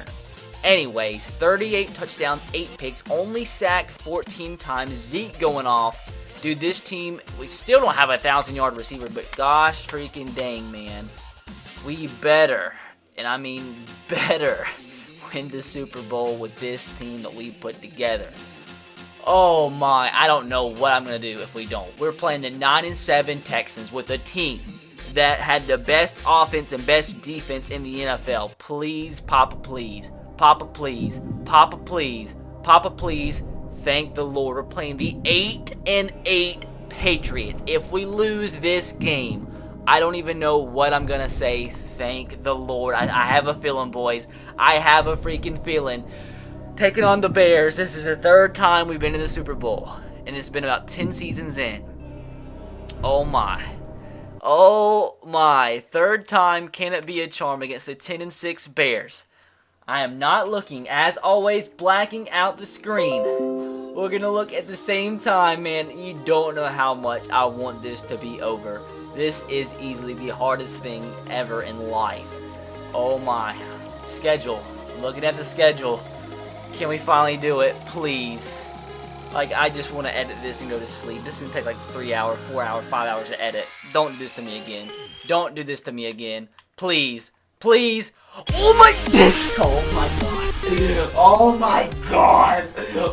Anyways, 38 touchdowns, 8 picks, only sacked 14 times. Zeke going off. Dude, this team, we still don't have a 1,000-yard receiver, but gosh freaking dang, man. We better, and I mean better, win the Super Bowl with this team that we put together. Oh my, I don't know what I'm going to do if we don't. We're playing the 9-7 Texans with a team that had the best offense and best defense in the NFL. Please, Papa, please. Papa, please. Papa, please. Papa, please. Thank the Lord. We're playing the 8-8 Patriots. If we lose this game, I don't even know what I'm going to say. Thank the Lord. I have a feeling, boys. I have a freaking feeling. Taking on the Bears. This is the third time we've been in the Super Bowl. And it's been about 10 seasons in. Oh my. Oh my. Third time, can it be a charm against the 10-6 Bears? I am not looking, as always, blacking out the screen. We're going to look at the same time, man. You don't know how much I want this to be over. This is easily the hardest thing ever in life. Oh my. Schedule. Looking at the schedule. Can we finally do it? Please. I just want to edit this and go to sleep. This is going to take 3 hours, 4 hours, 5 hours to edit. Don't do this to me again. Don't do this to me again. Please. Please. Oh my... Oh my god. Oh my god.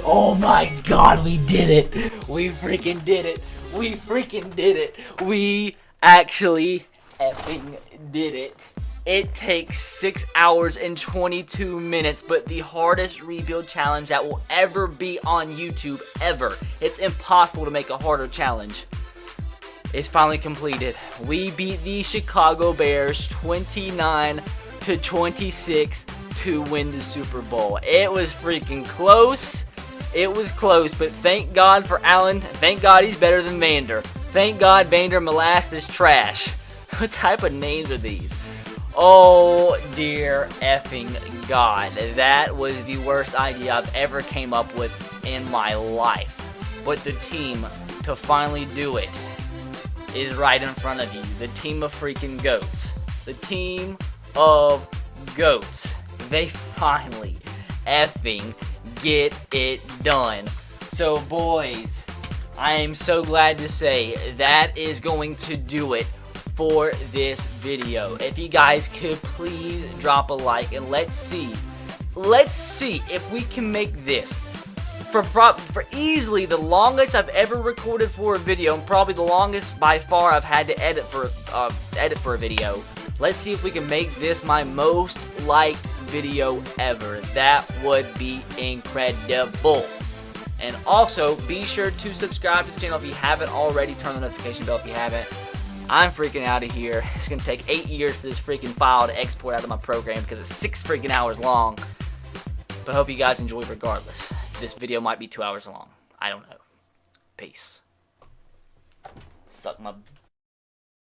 Oh my god, we did it. We freaking did it. We freaking did it. We actually effing did it. It takes 6 hours and 22 minutes, but the hardest rebuild challenge that will ever be on YouTube, ever. It's impossible to make a harder challenge. It's finally completed. We beat the Chicago Bears 29-26 to win the Super Bowl. It was freaking close. It was close, but thank God for Allen. Thank God he's better than Vander. Thank God Vander Malast is trash. What type of names are these? Oh dear effing God. That was the worst idea I've ever came up with in my life. But the team to finally do it is right in front of you. The team of freaking goats. The team of goats. They finally effing get it done. So boys, I am so glad to say that is going to do it for this video. If you guys could please drop a like, and let's see if we can make this for easily the longest I've ever recorded for a video, and probably the longest by far I've had to edit for a video. Let's see if we can make this my most liked video ever. That would be incredible. And also, be sure to subscribe to the channel if you haven't already. Turn the notification bell if you haven't. I'm freaking out of here. It's going to take 8 years for this freaking file to export out of my program because it's 6 freaking hours long. But I hope you guys enjoy regardless. This video might be 2 hours long. I don't know. Peace. Suck my